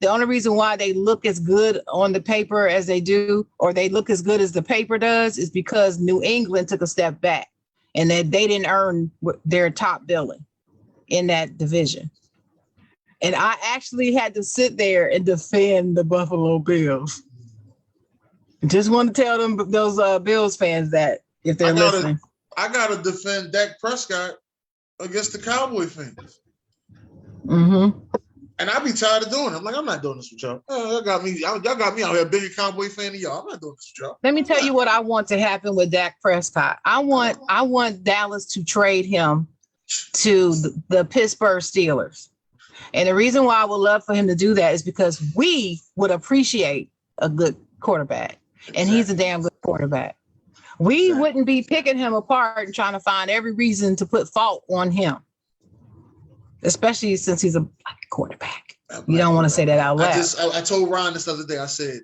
D: only reason why they look as good on the paper as they do, or they look as good as the paper does, is because New England took a step back and that they didn't earn their top billing in that division. And I actually had to sit there and defend the Buffalo Bills. Just want to tell them, those Bills fans, that if they're listening.
A: I got to defend Dak Prescott against the Cowboy fans.
D: Mm-hmm.
A: And I be tired of doing it. I'm like, I'm not doing this with y'all. Y'all got me out here, bigger Cowboy fan than y'all. I'm not doing this with y'all.
D: Let me tell you what I want to happen with Dak Prescott. I want Dallas to trade him to the Pittsburgh Steelers. And the reason why I would love for him to do that is because we would appreciate a good quarterback. Exactly. And he's a damn good quarterback. We wouldn't be picking him apart and trying to find every reason to put fault on him, especially since he's a black quarterback. You don't want to say that out loud.
A: I told Ron this other day, I said,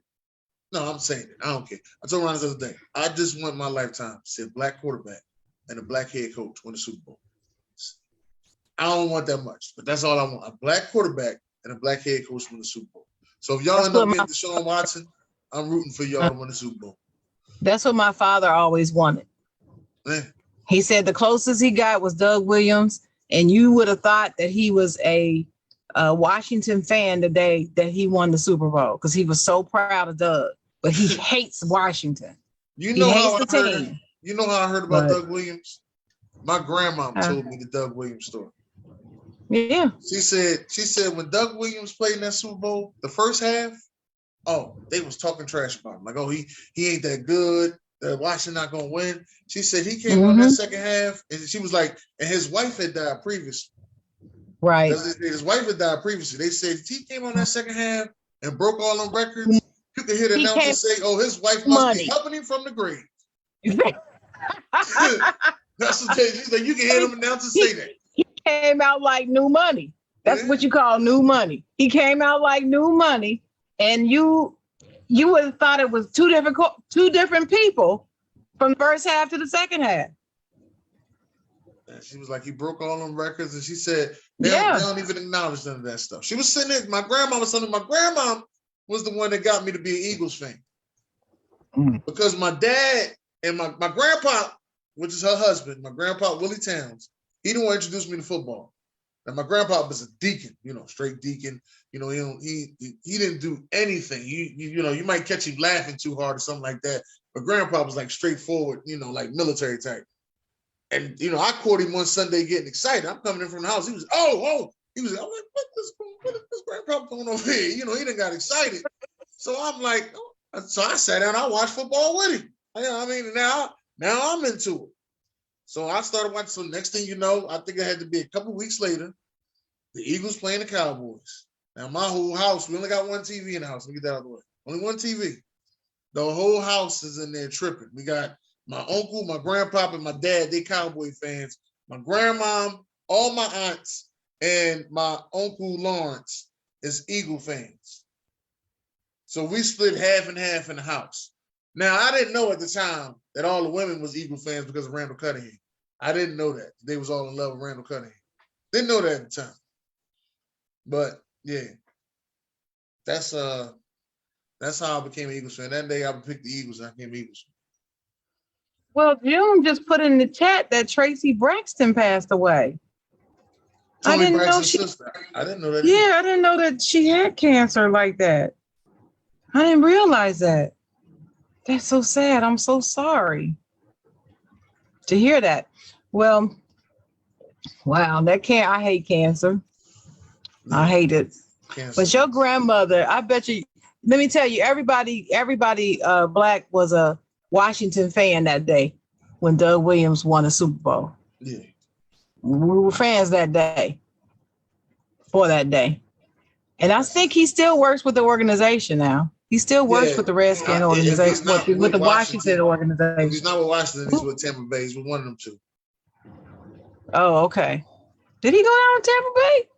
A: no, I'm saying it. I don't care. I told Ron this other day, I just want my lifetime to see a black quarterback and a black head coach win the Super Bowl. I don't want that much, but that's all I want. A black quarterback and a black head coach win the Super Bowl. So if y'all end up getting Deshaun Watson, I'm rooting for y'all to win the Super Bowl.
D: That's what my father always wanted.
A: Yeah.
D: He said the closest he got was Doug Williams, and you would have thought that he was a Washington fan the day that he won the Super Bowl because he was so proud of Doug. But he hates Washington.
A: You
D: He
A: know
D: hates
A: how
D: the
A: I heard.
D: team.
A: You know how I heard about
D: But-
A: Doug Williams? My grandma told me the Doug Williams story.
D: Yeah.
A: She said when Doug Williams played in that Super Bowl, the first half, oh, they was talking trash about him. Like, oh, he ain't that good. Washington not gonna win. She said he came on that second half, and she was like, and his wife had died previously.
D: Right.
A: His wife had died previously. They said he came on that second half and broke all them records. You could hear the announcer say, "Oh, his wife must be helping him from the grave." That's what she's like. You can hear them announcers say that.
D: He came out like new money. That's what you call new money. He came out like new money, and you would have thought it was two different people from the first half to the second half.
A: And she was like, he broke all them records, and she said they don't even acknowledge none of that stuff. She was sitting there. My grandma was telling me. My grandma was the one that got me to be an Eagles fan because my dad and my grandpa, which is her husband, my grandpa Willie Towns, he the one introduced me to football. And my grandpa was a deacon, straight deacon. He didn't do anything. You might catch him laughing too hard or something like that. But grandpa was like straightforward, like military type. And I caught him one Sunday getting excited. I'm coming in from the house. He was, he was like, I'm like, what is this grandpa doing over here? He done got excited. So I'm like, so I sat down, I watched football with him. Now I'm into it. So I started watching. So next thing you know, I think it had to be a couple weeks later, the Eagles playing the Cowboys. Now my whole house, we only got one TV in the house. Let me get that out of the way. Only one TV. The whole house is in there tripping. We got my uncle, my grandpa, and my dad. They Cowboy fans. My grandma, all my aunts, and my uncle Lawrence is Eagle fans. So we split half and half in the house. Now, I didn't know at the time that all the women was Eagle fans because of Randall Cunningham. I didn't know that. They was all in love with Randall Cunningham. Didn't know that at the time. But, yeah. That's how I became an Eagles fan. That day I picked the Eagles and I became an Eagles fan.
D: Well, June just put in the chat that Tracy Braxton passed away.
A: Tony Braxton's sister. I didn't know that.
D: Yeah, I didn't know that she had cancer like that. I didn't realize that. That's so sad. I'm so sorry to hear that. Well, wow, I hate cancer. Yeah. I hate it. Cancer. But your grandmother, I bet you, let me tell you, everybody Black was a Washington fan that day when Doug Williams won a Super Bowl.
A: Yeah.
D: We were fans that day, for that day. And I think he still works with the organization now. He still works with the Redskin organization, with the Washington organization.
A: If he's not with Washington, he's with Tampa Bay. He's with one of them two.
D: Oh, okay. Did he go down to Tampa Bay?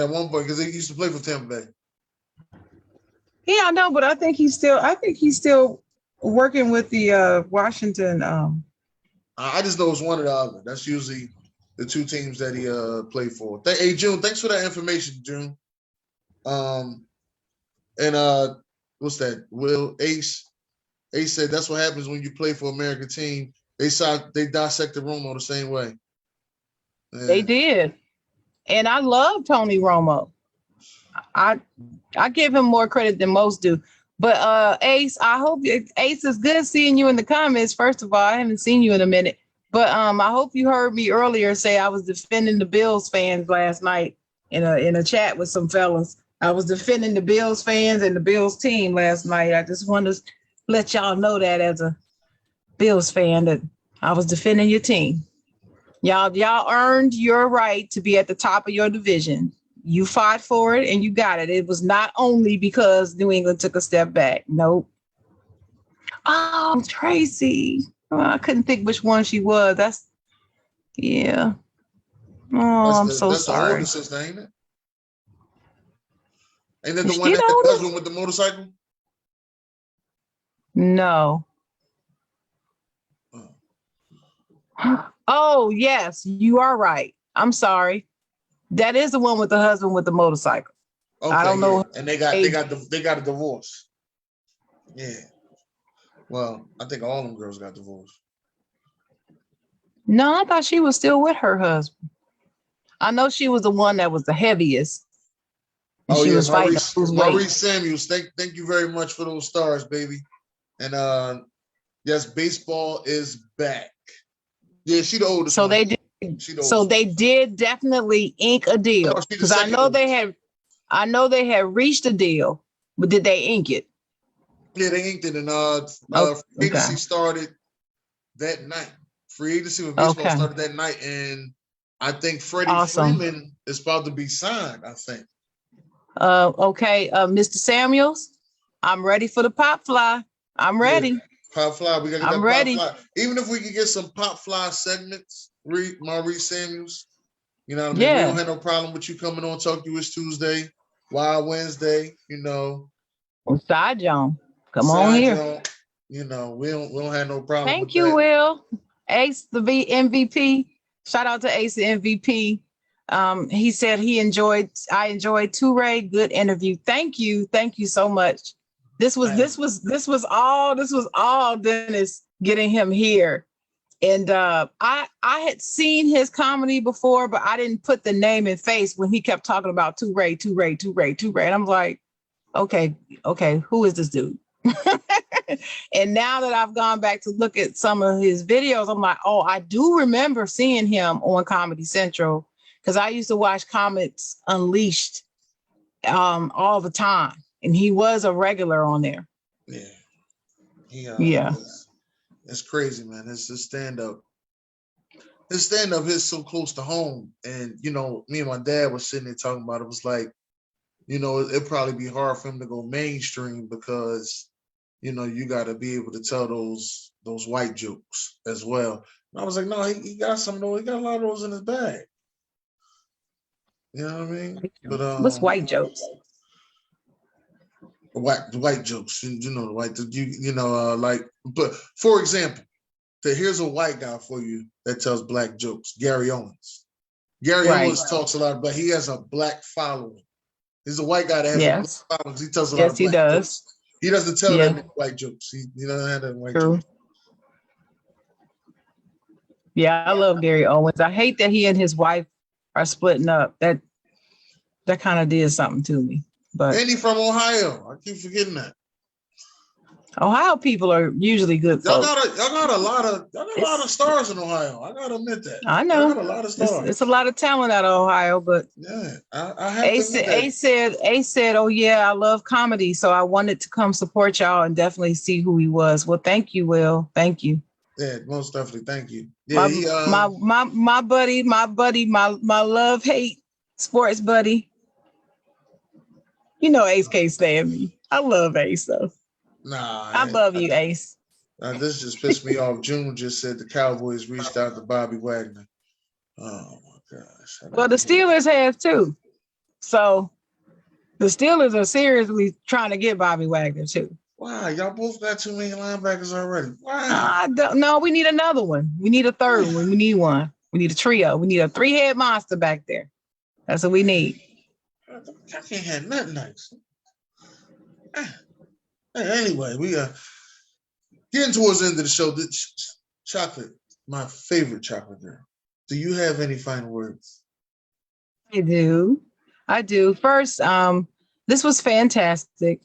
A: At one point, because he used to play for Tampa Bay.
D: Yeah, I know, but I think he's still working with the Washington.
A: I just know it's one or the other. That's usually the two teams that he played for. Hey, June, thanks for that information, June. And what's that? Will Ace said that's what happens when you play for American team. They dissected Romo the same way. Yeah.
D: They did. And I love Tony Romo. I give him more credit than most do. But Ace, Ace, is good seeing you in the comments. First of all, I haven't seen you in a minute. But I hope you heard me earlier say I was defending the Bills fans last night in a chat with some fellas. I was defending the Bills fans and the Bills team last night. I just want to let y'all know that as a Bills fan that I was defending your team. Y'all earned your right to be at the top of your division. You fought for it and you got it. It was not only because New England took a step back. Nope. Oh, Tracy. Oh, I couldn't think which one she was. Yeah. Oh, I'm so sorry.
A: The older sister, ain't it? Ain't that the one that the cousin with the motorcycle?
D: No. Oh, yes, you are right. I'm sorry. That is the one with the husband with the motorcycle.
A: Okay, I don't know. And they got a divorce. Yeah. Well, I think all them girls got divorced.
D: No, I thought she was still with her husband. I know she was the one that was the heaviest. And
A: Oh
D: she
A: yeah,
D: was fighting to lose weight.
A: Maurice Samuels. Thank you very much for those stars, baby. And yes, baseball is back. Yeah, she the oldest.
D: So
A: one.
D: they did. So they did definitely ink a deal, because I know they had. I know they had reached a deal, but did they ink it?
A: Yeah, they inked it, and free agency started that night. Free agency with baseball started that night, and I think Freddie Freeman is about to be signed. I think.
D: Okay, Mr. Samuels, I'm ready for the pop fly. I'm ready.
A: Yeah, pop fly. We gotta get
D: I'm
A: that
D: ready.
A: Pop fly. Even if we could get some pop fly segments, Maurice Samuels. You know what I mean?
D: Yeah.
A: We don't have no problem with you coming on Talk You Is Tuesday, Wild Wednesday. You know.
D: Side Jawn, come on here.
A: Jawn, you know, we don't have no problem.
D: Thank
A: with
D: you,
A: that.
D: Will. Ace the MVP. Shout out to Ace the MVP. He said I enjoyed TuRae. Good interview. Thank you so much. This was all Dennis getting him here. And I had seen his comedy before, but I didn't put the name and face when he kept talking about TuRae. And I'm like, okay, who is this dude? And now that I've gone back to look at some of his videos, I'm like, oh, I do remember seeing him on Comedy Central, because I used to watch Comics Unleashed all the time, and he was a regular on there.
A: Yeah. It's crazy, man. It's the stand-up. His stand-up is so close to home. And, you know, me and my dad was sitting there talking about it. It was like, you know, it'd probably be hard for him to go mainstream because, you know, you got to be able to tell those white jokes as well. And I was like, no, he got some of those. He got a lot of those in his bag. You know what I mean? But
D: what's white jokes?
A: White jokes. You know, like, but for example, here's a white guy for you that tells black jokes. Gary Owens. Gary Owens talks a lot, but he has a black following. He's a white guy that has a black following. He tells a lot of black jokes. He doesn't tell that many white jokes. He doesn't have that white jokes.
D: Yeah, I love Gary Owens. I hate that he and his wife are splitting up. That kind of did something to me. But
A: and he from Ohio. I keep forgetting that.
D: Ohio people are usually good folks.
A: Y'all got a lot of stars in Ohio. I gotta admit that.
D: I know.
A: Y'all got a lot of stars.
D: It's a lot of talent out of Ohio, but
A: yeah, I have to admit that.
D: Ace said, "Oh yeah, I love comedy, so I wanted to come support y'all and definitely see who he was." Well, thank you, Will. Thank you.
A: Yeah, most definitely. Thank you. Yeah,
D: my buddy, my love-hate sports buddy. You know, Ace can't stand me. I love Ace though.
A: Nah,
D: I love you, Ace.
A: This just pissed me off. June just said the Cowboys reached out to Bobby Wagner. Oh my gosh.
D: Well, the Steelers have too. So the Steelers are seriously trying to get Bobby Wagner too.
A: Why? Y'all both got too many linebackers already. Why?
D: I don't know. We need another one. We need a third one. We need one. We need a trio. We need a 3-head monster back there. That's what we need.
A: I can't have nothing nice. Anyway, we are getting towards the end of the show. Chocolate, my favorite chocolate girl. Do you have any final words?
D: I do. First, this was fantastic.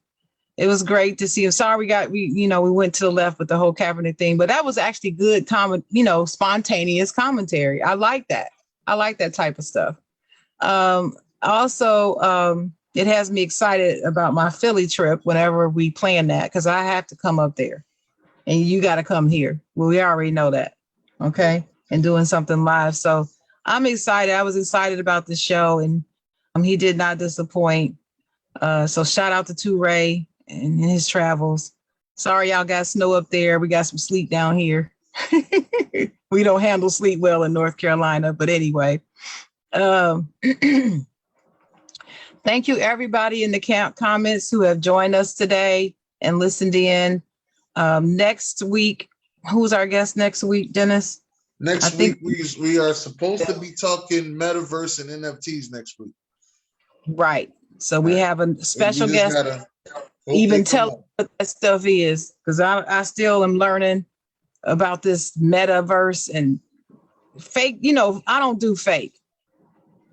D: It was great to see him. Sorry, we went to the left with the whole Kaepernick thing, but that was actually good spontaneous commentary. I like that. I like that type of stuff. Also, it has me excited about my Philly trip whenever we plan that, because I have to come up there and you got to come here. Well, we already know that. Okay. And doing something live. So I'm excited. I was excited about the show, and he did not disappoint. So shout out to TuRae and his travels. Sorry, y'all got snow up there. We got some sleet down here. We don't handle sleet well in North Carolina, but anyway. Thank you, everybody in the comments who have joined us today and listened in. Next week, who's our guest next week, Dennis?
A: Next week, we are supposed to be talking metaverse and NFTs next week.
D: Right. So we have a special guest.
A: Hopefully
D: even
A: come
D: tell
A: up.
D: what that stuff is, because I still am learning about this metaverse and fake. I don't do fake.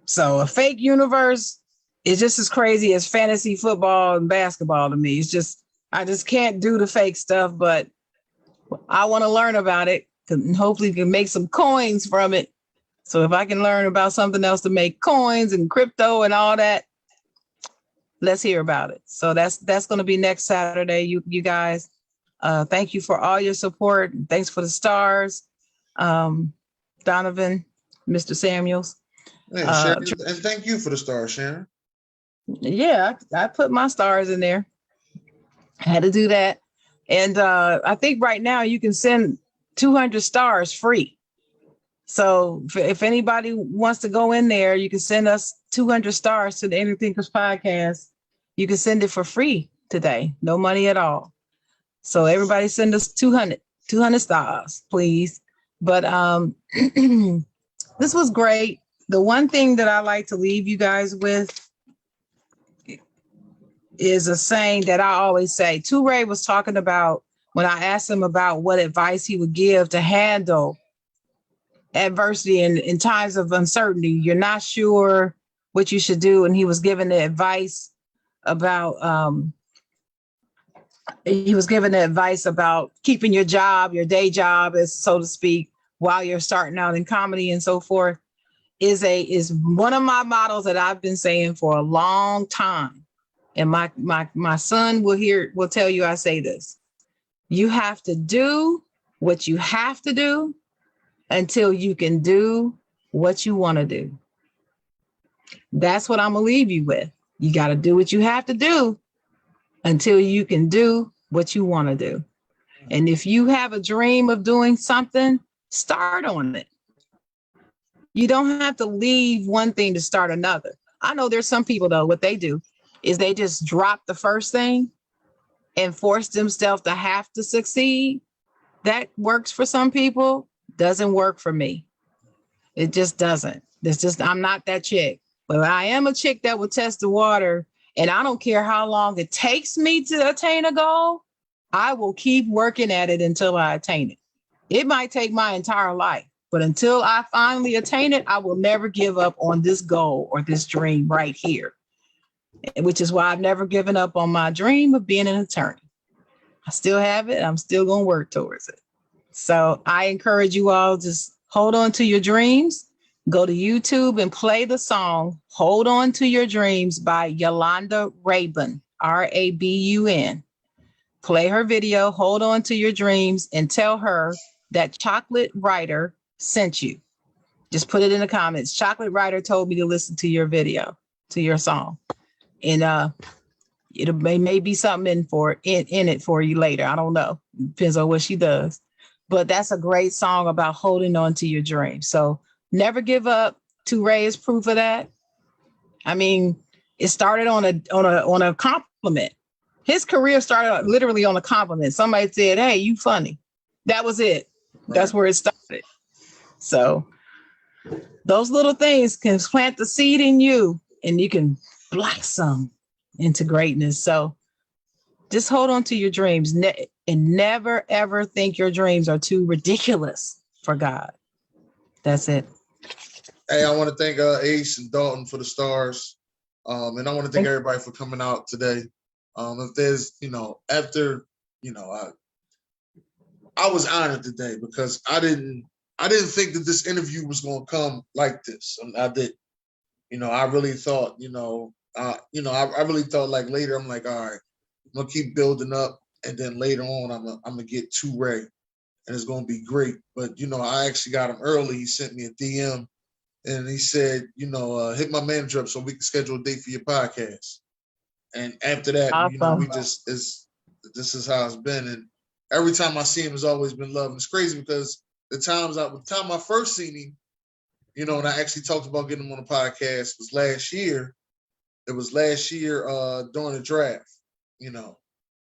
D: So a fake universe is just as crazy as fantasy football and basketball to me. It's just, I just can't do the fake stuff, but I want to learn about it and hopefully can make some coins from it. So if I can learn about something else to make coins and crypto and all that, let's hear about it. So that's going to be next Saturday. You guys, thank you for all your support. Thanks for the stars, Donovan, Mr. Samuels.
A: Yeah, Sharon, and thank you for the star, Sharon.
D: Yeah, I put my stars in there. I had to do that. And I think right now you can send 200 stars free. So if anybody wants to go in there, you can send us 200 stars to the Inner Thinkers podcast. You can send it for free today. No money at all. So everybody send us 200 stars, please. But this was great. The one thing that I like to leave you guys with is a saying that I always say. TuRae was talking about when I asked him about what advice he would give to handle adversity in times of uncertainty. You're not sure what you should do. And he was giving the advice about keeping your job, your day job, as so to speak, while you're starting out in comedy and so forth, is one of my models that I've been saying for a long time. And my son will tell you I say this. You have to do what you have to do until you can do what you want to do. That's what I'm gonna leave you with. You got to do what you have to do until you can do what you want to do. And if you have a dream of doing something, start on it. You don't have to leave one thing to start another. I know there's some people, though, what they do is they just drop the first thing and force themselves to have to succeed. That works for some people, doesn't work for me. It just doesn't. I'm not that chick. But I am a chick that will test the water, and I don't care how long it takes me to attain a goal. I will keep working at it until I attain it. It might take my entire life, but until I finally attain it, I will never give up on this goal or this dream right here, which is why I've never given up on my dream of being an attorney. I still have it. I'm still going to work towards it. So I encourage you all, just hold on to your dreams. Go to YouTube and play the song Hold On to Your Dreams by Yolanda Rabun, Rabun. Play her video, Hold On to Your Dreams, and tell her that Chocolate Writer sent you. Just put it in the comments. Chocolate Writer told me to listen to your video, to your song. And it may be something in it for you later. I don't know. Depends on what she does. But that's a great song about holding on to your dreams. So never give up. TuRae is proof of that. I mean, it started on a compliment. His career started literally on a compliment. Somebody said, "Hey, you funny." That was it. Right. That's where it started. So those little things can plant the seed in you, and you can blossom into greatness. So just hold on to your dreams and never, ever think your dreams are too ridiculous for God. That's it.
A: Hey, I want to thank Ace and Dalton for the stars. And I want to thank everybody for coming out today. If there's, after, I was honored today because I didn't think that this interview was going to come like this. I did. I really thought, I really thought like later, I'm like, all right, I'm going to keep building up. And then later on, I'm going to get TuRae and it's going to be great. But, I actually got him early. He sent me a DM and he said, hit my manager up so we can schedule a date for your podcast. And after that,
D: awesome.
A: This is how it's been. And every time I see him, it's always been love. And it's crazy because the time I first seen him, and I actually talked about getting him on the podcast was last year. It was last year during the draft.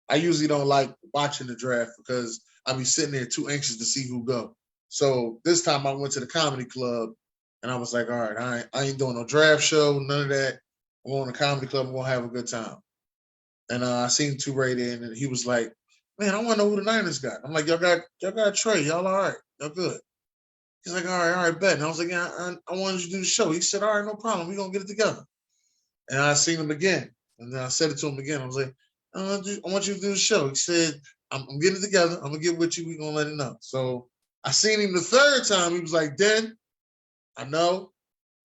A: I usually don't like watching the draft because I be sitting there too anxious to see who go. So this time I went to the comedy club and I was like, all right, I ain't doing no draft show, none of that. I'm going to the comedy club. We're going to have a good time. And I seen TuRae there, and he was like, "Man, I want to know who the Niners got." I'm like, y'all got Trey. Y'all all right? Y'all good?" He's like, all right, bet. And I was like, "Yeah, I wanted you to do the show." He said, "All right, no problem. We're gonna get it together." And I seen him again, and then I said it to him again. I was like, I want you to do the show." He said, I'm getting it together. I'm gonna get with you. We're gonna let it know. So I seen him the third time. He was like, "Den, I know.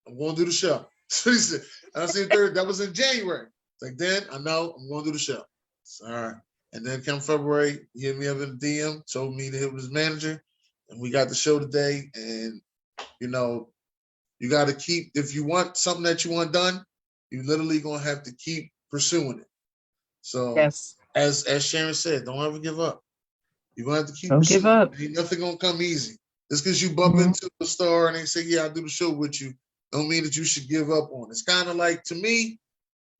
A: I'm gonna do the show." So he said, I seen the third. That was in January. It's like, "Den, I know. I'm gonna do the show." So, all right. And then come February, he hit me up in the DM, told me to hit with his manager, and we got the show today. And you know, you got to keep, if you want something that you want done, you literally gonna have to keep pursuing it. So
D: Yes.
A: as Sharon said, don't ever give up. You're gonna have to keep
D: Don't give
A: pursuing
D: up.
A: it. Ain't nothing gonna come easy. Just because you bump
D: Mhm.
A: into a star and they say, "Yeah, I'll do the show with you," don't mean that you should give up on it. It's kind of like, to me,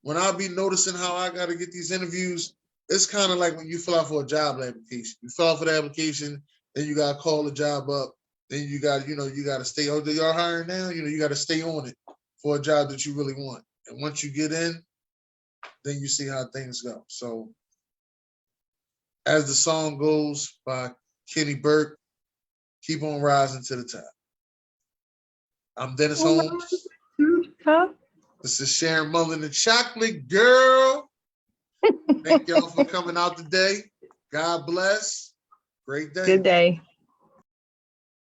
A: when I be noticing how I gotta get these interviews, it's kind of like when you fill out for a job application. You fill out for the application, then you gotta call the job up, then you got, you gotta stay. Oh, y'all hiring now? You gotta stay on it for a job that you really want. And once you get in, then you see how things go. So as the song goes by Kenny Burke, keep on rising to the top. I'm Dennis Holmes.
D: Huh?
A: This is Sharon Mullen, the Chocolate Girl. Thank y'all for coming out today. God bless. Great day.
D: Good day.